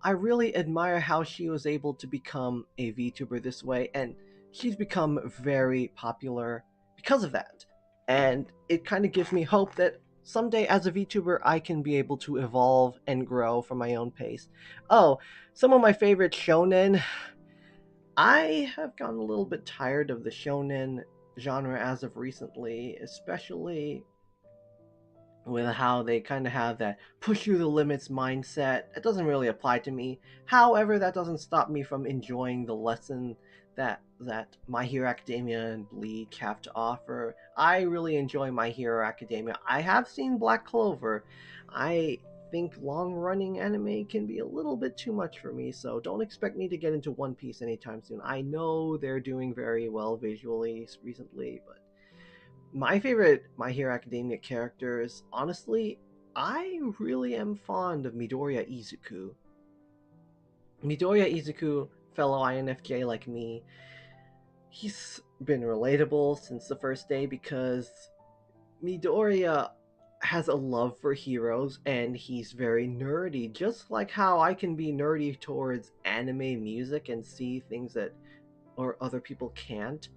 I really admire how she was able to become a VTuber this way, and she's become very popular because of that. And it kind of gives me hope that someday as a VTuber I can be able to evolve and grow from my own pace. Oh, some of my favorite shonen. I have gotten a little bit tired of the shonen genre as of recently, especially with how they kind of have that push you the limits mindset. It doesn't really apply to me. However, that doesn't stop me from enjoying the lesson that My Hero Academia and Bleach have to offer. I really enjoy My Hero Academia. I have seen Black Clover. I think long-running anime can be a little bit too much for me, so don't expect me to get into One Piece anytime soon. I know they're doing very well visually recently, but my favorite My Hero Academia characters, honestly, I really am fond of Midoriya Izuku. Midoriya Izuku, fellow INFJ like me, he's been relatable since the first day because Midoriya has a love for heroes and he's very nerdy, just like how I can be nerdy towards anime music and see things that or other people can't.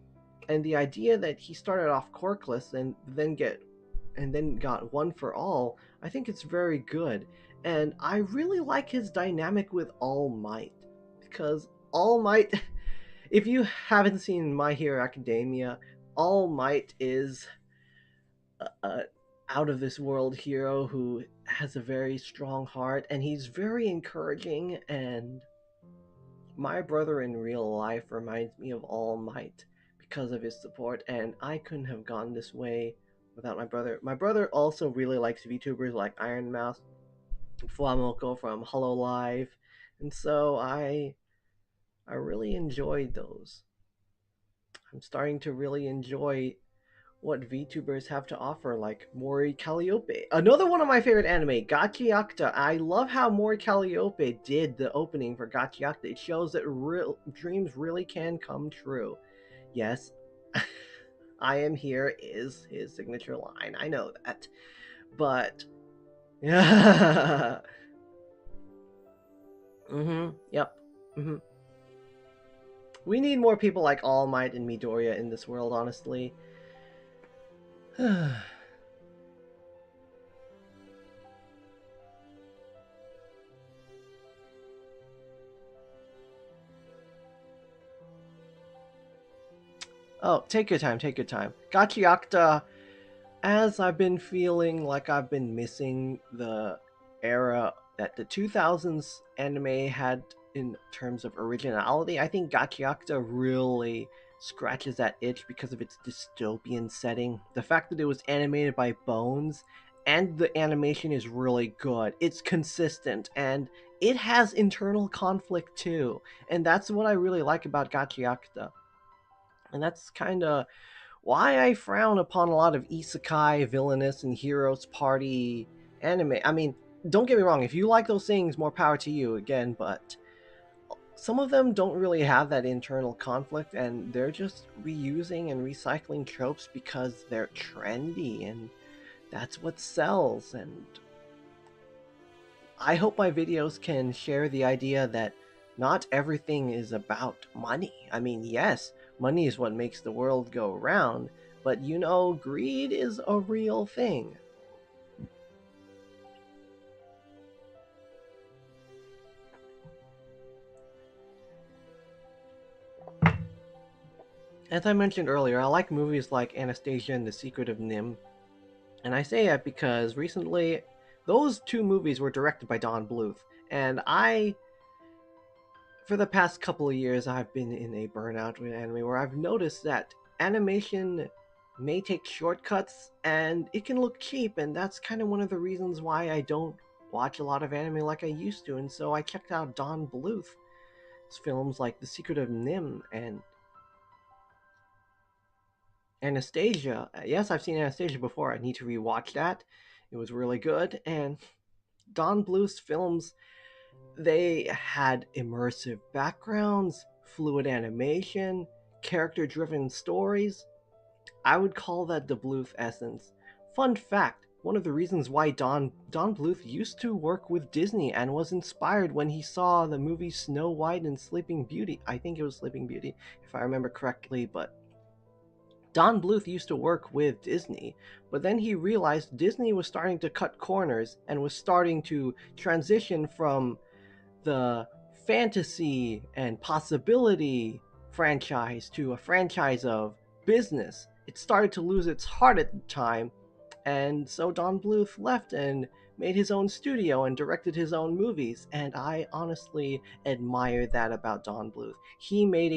And the idea that he started off corkless and then got one for all, I think it's very good. And I really like his dynamic with All Might because All Might if you haven't seen My Hero Academia, All Might is a out of this world hero who has a very strong heart and he's very encouraging, and my brother in real life reminds me of All Might because of his support, and I couldn't have gone this way without my brother. My brother also really likes VTubers like Iron Mouse and Flamoko from Hololive, and so I really enjoyed those. I'm starting to really enjoy what VTubers have to offer, like Mori Calliope. Another one of my favorite anime, Gachiakta. I love how Mori Calliope did the opening for Gachiakta. It shows that real dreams really can come true. Yes, I am here is his signature line. I know that. But yeah. Yep. We need more people like All Might and Midoriya in this world, honestly. Oh, take your time, take your time. Gachiakta, as I've been feeling like I've been missing the era that the 2000s anime had in terms of originality, I think Gachiakta really scratches that itch because of its dystopian setting. The fact that it was animated by Bones and the animation is really good. It's consistent and it has internal conflict too. And that's what I really like about Gachiakta. And that's kind of why I frown upon a lot of isekai, villainous, and heroes party anime. I mean, don't get me wrong, if you like those things, more power to you again, but some of them don't really have that internal conflict and they're just reusing and recycling tropes because they're trendy and that's what sells. And I hope my videos can share the idea that not everything is about money. I mean, yes, money is what makes the world go round, but you know, greed is a real thing. As I mentioned earlier, I like movies like Anastasia and The Secret of Nim, and I say that because recently those two movies were directed by Don Bluth, and for the past couple of years, I've been in a burnout with anime where I've noticed that animation may take shortcuts and it can look cheap, and that's kind of one of the reasons why I don't watch a lot of anime like I used to. And so I checked out Don Bluth's films like The Secret of Nim and Anastasia. Yes, I've seen Anastasia before. I need to rewatch that. It was really good. And Don Bluth's films, they had immersive backgrounds, fluid animation, character driven stories. I would call that the Bluth essence. Fun fact, one of the reasons why Don Bluth used to work with Disney and was inspired when he saw the movie Snow White and Sleeping Beauty. I think it was Sleeping Beauty, if I remember correctly, but Don Bluth used to work with Disney, but then he realized Disney was starting to cut corners and was starting to transition from the fantasy and possibility franchise to a franchise of business. It started to lose its heart at the time, and so Don Bluth left and made his own studio and directed his own movies. And I honestly admire that about Don Bluth. He made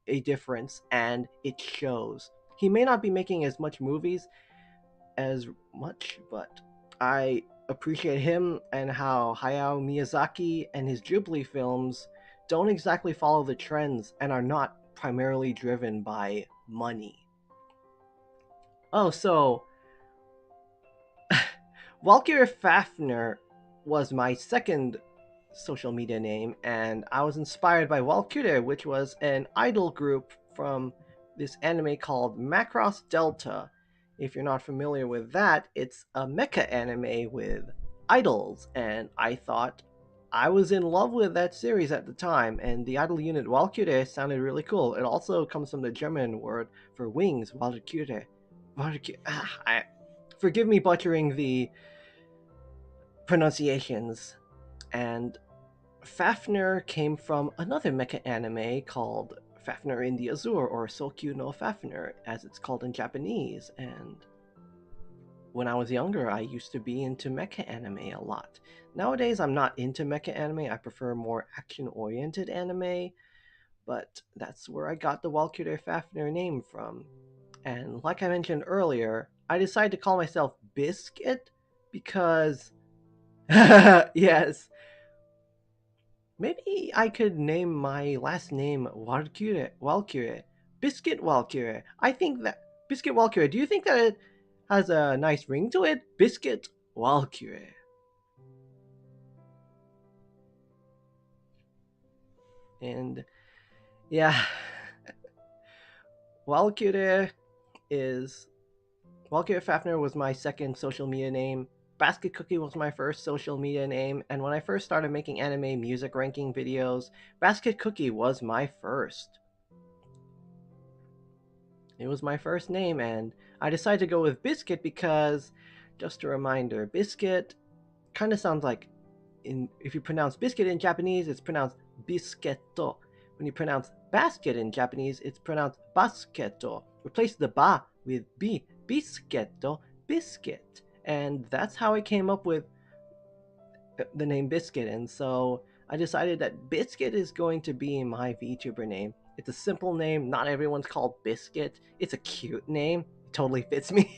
a difference, and it shows. He may not be making as much movies as much, but I appreciate him and how Hayao Miyazaki and his Ghibli films don't exactly follow the trends and are not primarily driven by money. Oh, so WalkureFafner was my second social media name, and I was inspired by Walkure, which was an idol group from this anime called Macross Delta. If you're not familiar with that, it's a mecha anime with idols, and I thought I was in love with that series at the time, and the idol unit Walkure sounded really cool. It also comes from the German word for wings, Walkure. Walkure. Forgive me butchering the pronunciations. And Fafner came from another mecha anime called Fafner in the Azure, or Sokyu no Fafner, as it's called in Japanese. And when I was younger, I used to be into mecha anime a lot. Nowadays, I'm not into mecha anime. I prefer more action-oriented anime, but that's where I got the WalkureFafner name from. And like I mentioned earlier, I decided to call myself Biscuit because, yes, maybe I could name my last name Walkure. Biscuit Walkure. I think that Biscuit Walkure. Do you think that it has a nice ring to it? Biscuit Walkure. And yeah, Walkure is WalkureFafner was my second social media name. Basket Cookie was my first social media name, and when I first started making anime music ranking videos, Basket Cookie was my first. It was my first name, and I decided to go with Biscuit because, just a reminder, Biscuit kind of sounds like, if you pronounce biscuit in Japanese, it's pronounced bisketto. When you pronounce basket in Japanese, it's pronounced basketto. Replace the ba with b, bisketto, biscuit. And that's how I came up with the name Biscuit. And so I decided that Biscuit is going to be my VTuber name. It's a simple name. Not everyone's called Biscuit. It's a cute name. It totally fits me.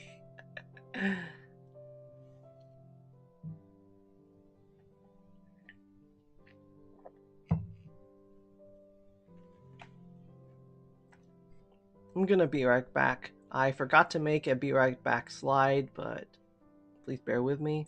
I'm gonna be right back. I forgot to make a be right back slide, but please bear with me.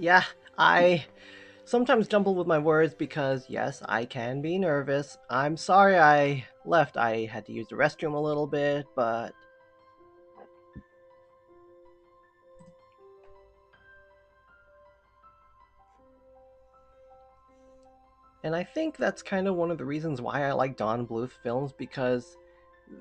Yeah, I sometimes jumble with my words because, yes, I can be nervous. I'm sorry I left. I had to use the restroom a little bit, but. And I think that's kind of one of the reasons why I like Don Bluth films because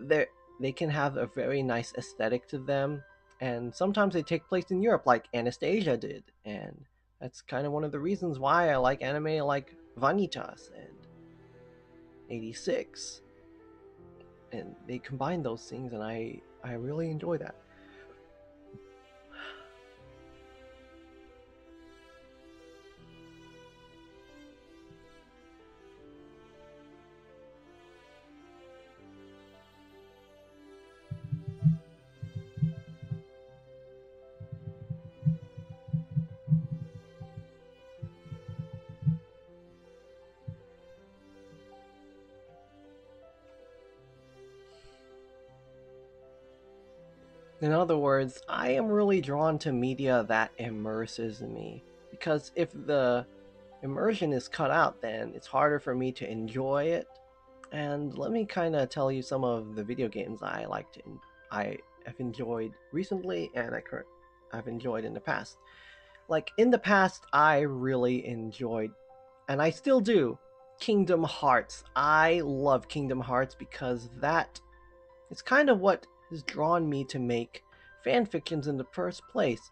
they they can have a very nice aesthetic to them, and sometimes they take place in Europe, like Anastasia did, and that's kind of one of the reasons why I like anime like Vanitas and 86, and they combine those things, and I really enjoy that. In other words, I am really drawn to media that immerses me. Because if the immersion is cut out, then it's harder for me to enjoy it. And let me kind of tell you some of the video games I have enjoyed recently, and I've enjoyed in the past. Like in the past, I really enjoyed, and I still do, Kingdom Hearts. I love Kingdom Hearts because that is kind of what has drawn me to make fan fictions in the first place.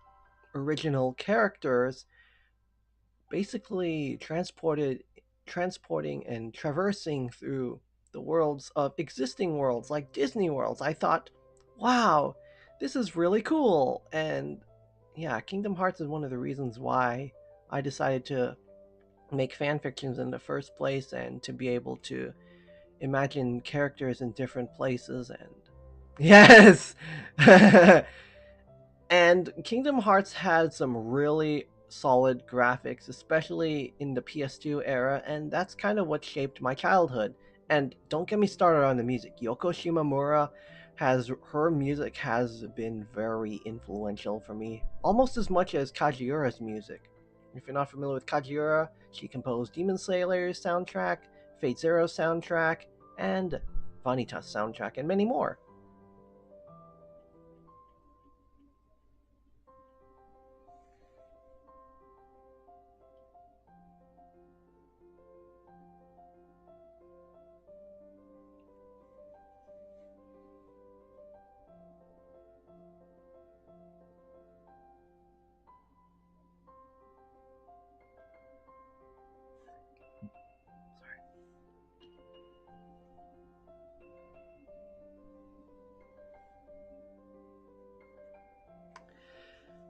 Original characters basically transporting and traversing through the worlds of existing worlds like Disney worlds. I thought, wow, this is really cool. And yeah, Kingdom Hearts is one of the reasons why I decided to make fan fictions in the first place and to be able to imagine characters in different places and yes. And Kingdom Hearts had some really solid graphics, especially in the PS2 era, and that's kind of what shaped my childhood. And don't get me started on the music. Yoko Shimomura has her music has been very influential for me, almost as much as Kajiura's music. If you're not familiar with Kajiura, she composed Demon Slayer's soundtrack, Fate Zero's soundtrack, and Vanitas soundtrack, and many more.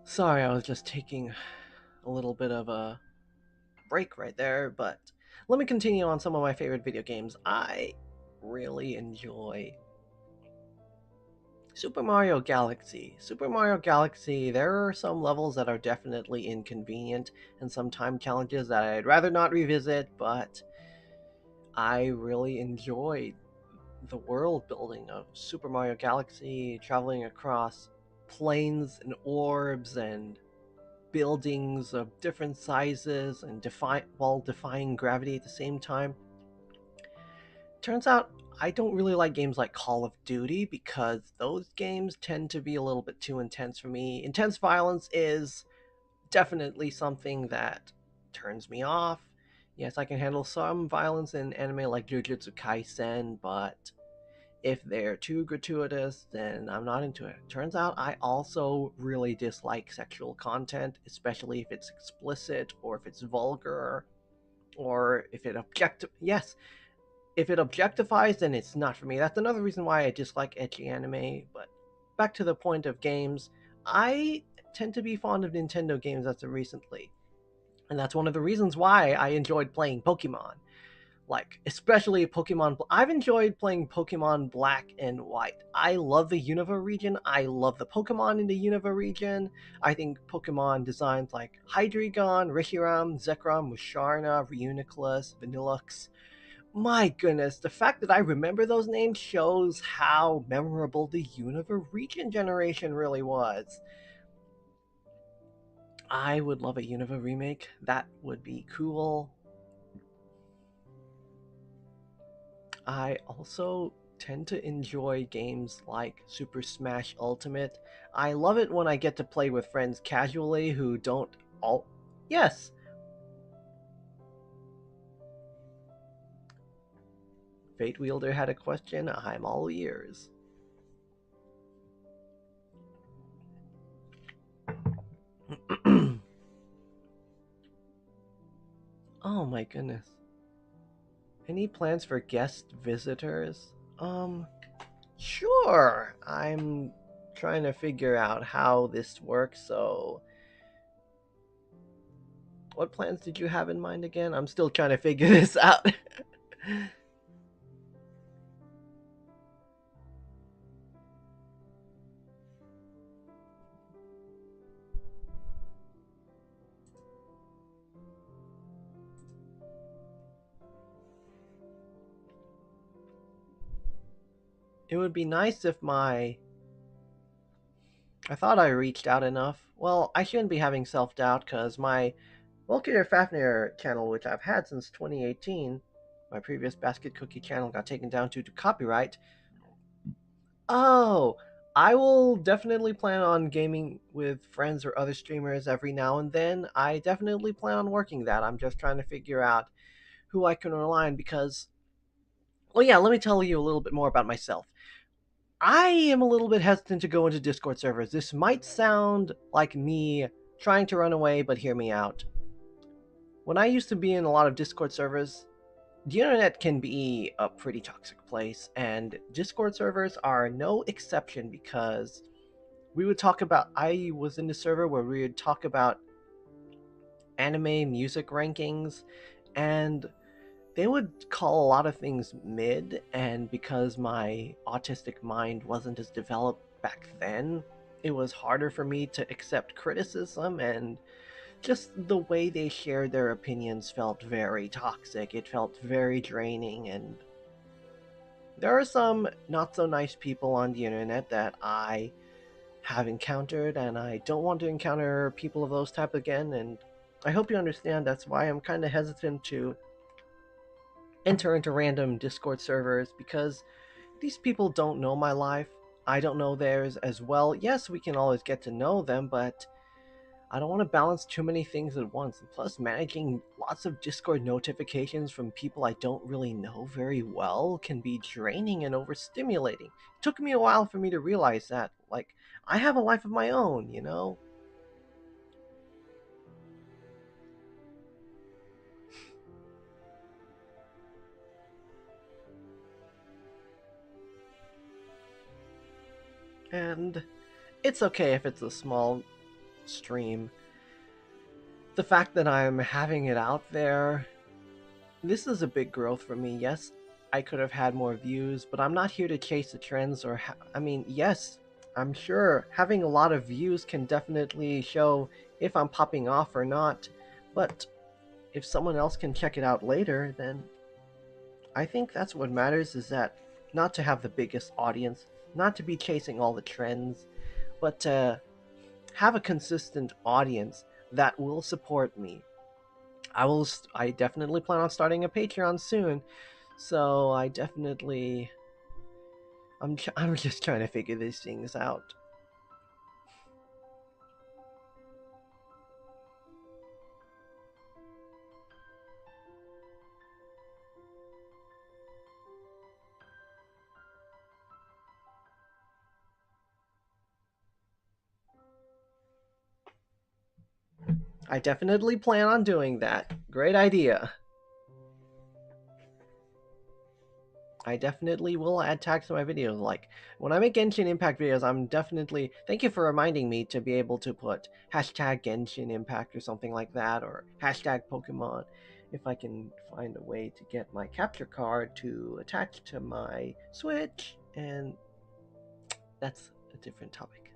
Sorry, I was just taking a little bit of a break right there, but let me continue on some of my favorite video games. I really enjoy Super Mario Galaxy. Super Mario Galaxy, there are some levels that are definitely inconvenient and some time challenges that I'd rather not revisit, but I really enjoyed the world building of Super Mario Galaxy, traveling across planes and orbs and buildings of different sizes and while defying gravity at the same time. Turns out I don't really like games like Call of Duty because those games tend to be a little bit too intense for me. Intense violence is definitely something that turns me off. Yes, I can handle some violence in anime like Jujutsu Kaisen, but if they're too gratuitous, then I'm not into it. Turns out I also really dislike sexual content, especially if it's explicit or if it's vulgar or if it objectifies, then it's not for me. That's another reason why I dislike edgy anime. But back to the point of games, I tend to be fond of Nintendo games as of recently. And that's one of the reasons why I enjoyed playing Pokemon. Like, especially I've enjoyed playing Pokemon Black and White. I love the Unova region. I love the Pokemon in the Unova region. I think Pokemon designs like Hydreigon, Reshiram, Zekrom, Musharna, Reuniclus, Vanillux, my goodness, the fact that I remember those names shows how memorable the Unova region generation really was. I would love a Unova remake. That would be cool. I also tend to enjoy games like Super Smash Ultimate. I love it when I get to play with friends casually who don't all. Yes, Fate Wielder had a question. I'm all ears. Oh my goodness. Any plans for guest visitors? Sure. I'm trying to figure out how this works, so what plans did you have in mind again? I'm still trying to figure this out. It would be nice if my I thought I reached out enough. Well, I shouldn't be having self-doubt because my WalkureFafner channel, which I've had since 2018, my previous basket cookie channel got taken down due to copyright. Oh, I will definitely plan on gaming with friends or other streamers every now and then. I definitely plan on working that. I'm just trying to figure out who I can rely on because, well, yeah, let me tell you a little bit more about myself. I am a little bit hesitant to go into Discord servers. This might sound like me trying to run away, but hear me out. When I used to be in a lot of Discord servers, the internet can be a pretty toxic place, and Discord servers are no exception because I was in the server where we would talk about anime music rankings, and they would call a lot of things mid, and because my autistic mind wasn't as developed back then, it was harder for me to accept criticism, and just the way they shared their opinions felt very toxic. It felt very draining, and there are some not so nice people on the internet that I have encountered, and I don't want to encounter people of those type again, and I hope you understand that's why I'm kind of hesitant to enter into random Discord servers because these people don't know my life. I don't know theirs as well. Yes, we can always get to know them, but I don't want to balance too many things at once. And plus, managing lots of Discord notifications from people I don't really know very well can be draining and overstimulating. It took me a while for me to realize that. Like, I have a life of my own, you know? And it's okay if it's a small stream. The fact that I'm having it out there, this is a big growth for me. Yes, I could have had more views, but I'm not here to chase the trends I mean, yes, I'm sure having a lot of views can definitely show if I'm popping off or not, but if someone else can check it out later, then I think that's what matters is that not to have the biggest audience, not to be chasing all the trends, but to have a consistent audience that will support me. I definitely plan on starting a Patreon soon, so I'm just trying to figure these things out. I definitely plan on doing that. Great idea. I definitely will add tags to my videos. Like, when I make Genshin Impact videos, I'm definitely... Thank you for reminding me to be able to put hashtag Genshin Impact or something like that, or hashtag Pokemon, if I can find a way to get my capture card to attach to my Switch, and that's a different topic.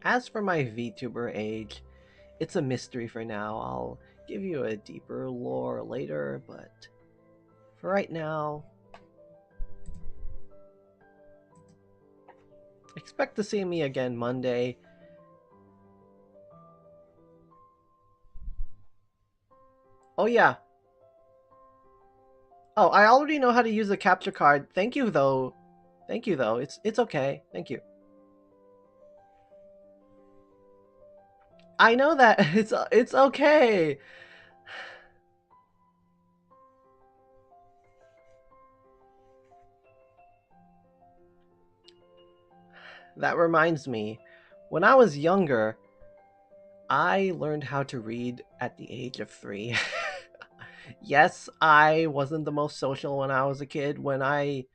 As for my VTuber age, it's a mystery for now. I'll give you a deeper lore later, but for right now, expect to see me again Monday. Oh yeah. Oh, I already know how to use the capture card. Thank you though. Thank you though. It's okay. Thank you. I know that. It's okay. That reminds me. When I was younger, I learned how to read at the age of 3. Yes, I wasn't the most social when I was a kid. When I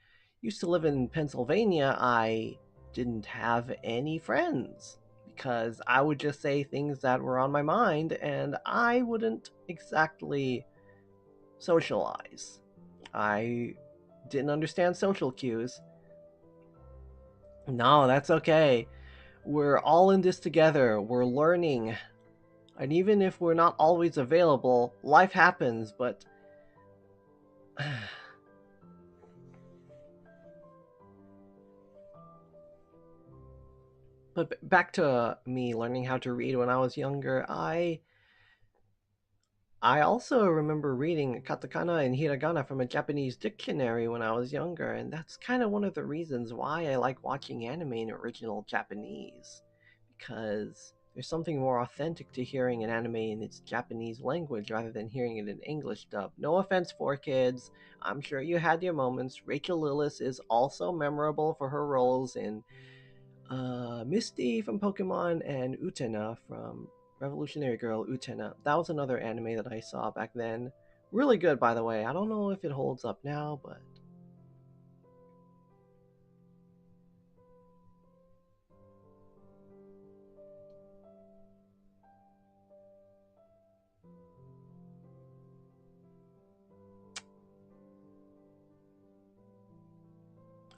used to live in Pennsylvania, I didn't have any friends because I would just say things that were on my mind and I wouldn't exactly socialize. I didn't understand social cues. No, that's okay. We're all in this together. We're learning. And even if we're not always available, life happens, but But back to me learning how to read when I was younger, I also remember reading katakana and hiragana from a Japanese dictionary when I was younger, and that's kind of one of the reasons why I like watching anime in original Japanese, because there's something more authentic to hearing an anime in its Japanese language rather than hearing it in English dub. No offense for kids, I'm sure you had your moments. Rachel Lillis is also memorable for her roles in Misty from Pokemon and Utena from Revolutionary Girl Utena. That was another anime that I saw back then. Really good, by the way. I don't know if it holds up now, but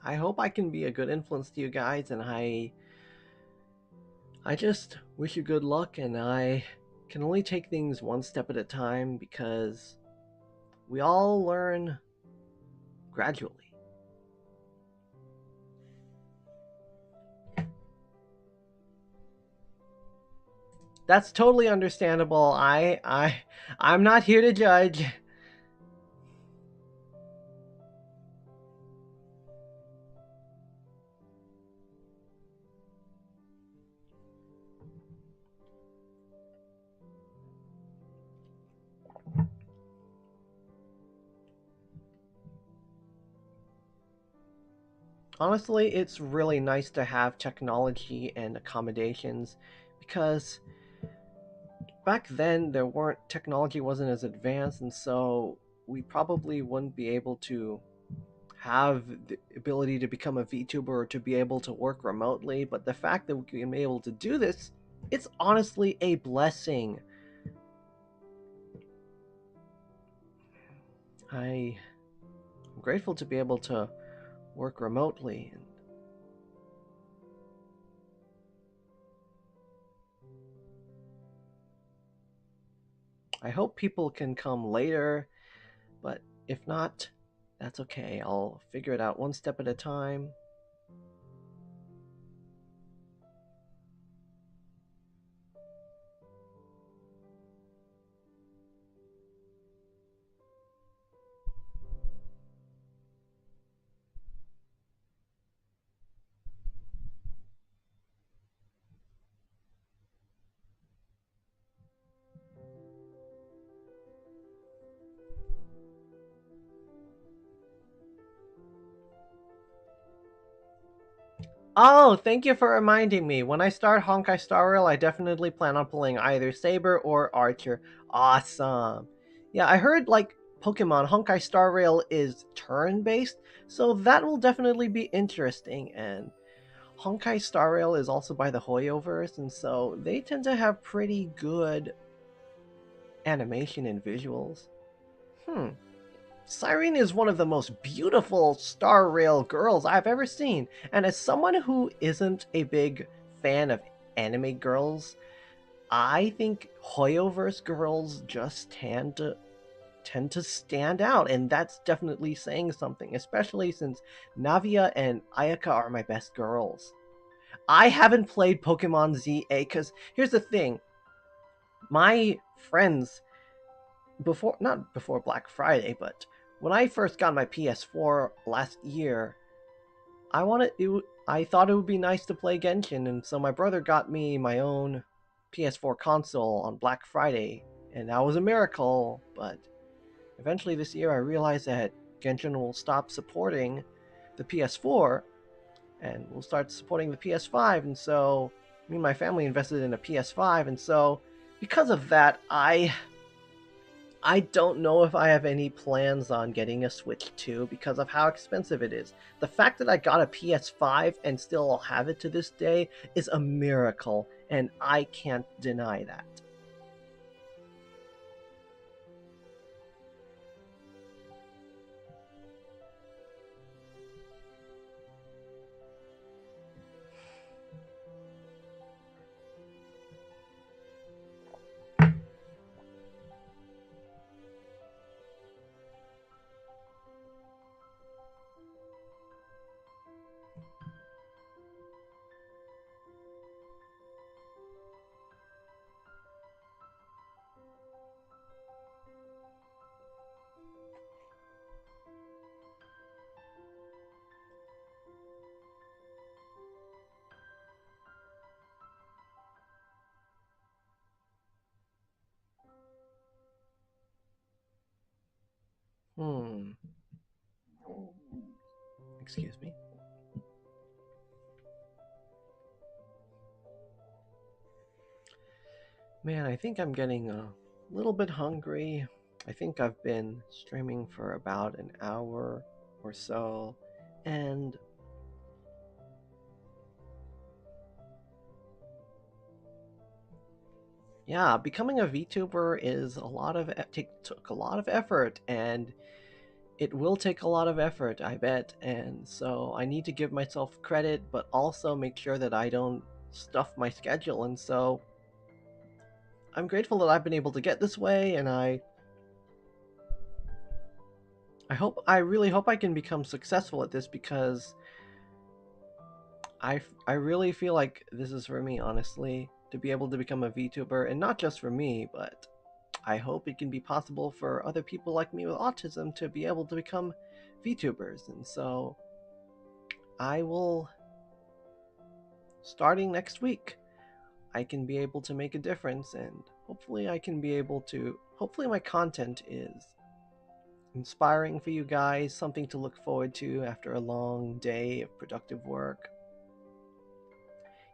I hope I can be a good influence to you guys, and I just wish you good luck, and I can only take things one step at a time because we all learn gradually. That's totally understandable. I'm not here to judge. Honestly, it's really nice to have technology and accommodations because back then there weren't technology wasn't as advanced, and so we probably wouldn't be able to have the ability to become a VTuber or to be able to work remotely. But the fact that we can be able to do this, it's honestly a blessing. I'm grateful to be able to work remotely, and I hope people can come later, but if not, that's okay. I'll figure it out one step at a time. Oh, thank you for reminding me. When I start Honkai Star Rail, I definitely plan on playing either Saber or Archer. Awesome. Yeah, I heard like Pokemon Honkai Star Rail is turn-based, so that will definitely be interesting. And Honkai Star Rail is also by the Hoyoverse, and so they tend to have pretty good animation and visuals. Hmm. Cyrene is one of the most beautiful Star Rail girls I've ever seen, and as someone who isn't a big fan of anime girls, I think Hoyoverse girls just tend to stand out, and that's definitely saying something, especially since Navia and Ayaka are my best girls. I haven't played Pokemon ZA because here's the thing: my friends before not before Black Friday, but when I first got my PS4 last year, I thought it would be nice to play Genshin, and so my brother got me my own PS4 console on Black Friday, and that was a miracle. But eventually this year, I realized that Genshin will stop supporting the PS4 and we'll start supporting the PS5, and so me and my family invested in a PS5, and so because of that, I don't know if I have any plans on getting a Switch 2 because of how expensive it is. The fact that I got a PS5 and still have it to this day is a miracle, and I can't deny that. Hmm. Excuse me. Man, I think I'm getting a little bit hungry. I think I've been streaming for about an hour or so. And yeah, becoming a VTuber is took a lot of effort, and it will take a lot of effort, I bet. And so I need to give myself credit, but also make sure that I don't stuff my schedule. And so I'm grateful that I've been able to get this way, and I really hope I can become successful at this because I really feel like this is for me, honestly, to be able to become a VTuber, and not just for me, but I hope it can be possible for other people like me with autism to be able to become VTubers. And so I will, starting next week, I can be able to make a difference, and hopefully I can be able to, hopefully my content is inspiring for you guys, something to look forward to after a long day of productive work.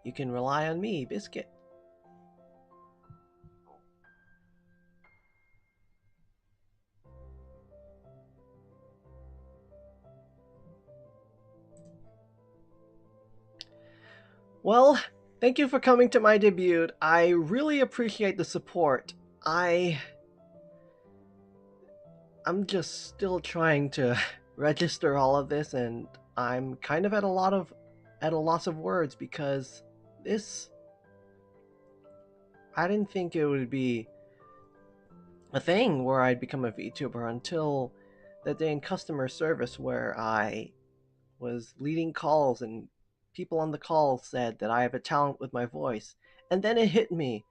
You can rely on me, Biscuit. Well, thank you for coming to my debut. I really appreciate the support. I I'm just still trying to register all of this, and I'm kind of at a loss of words because this I didn't think it would be a thing where I'd become a VTuber until that day in customer service where I was leading calls and people on the call said that I have a talent with my voice. And then it hit me.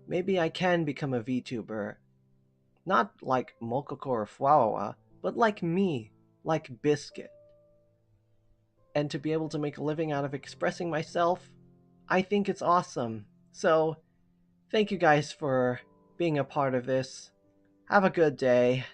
Maybe I can become a VTuber. Not like Mokoko or Fwawa, but like me, like Biscuit. And to be able to make a living out of expressing myself, I think it's awesome. So, thank you guys for being a part of this. Have a good day.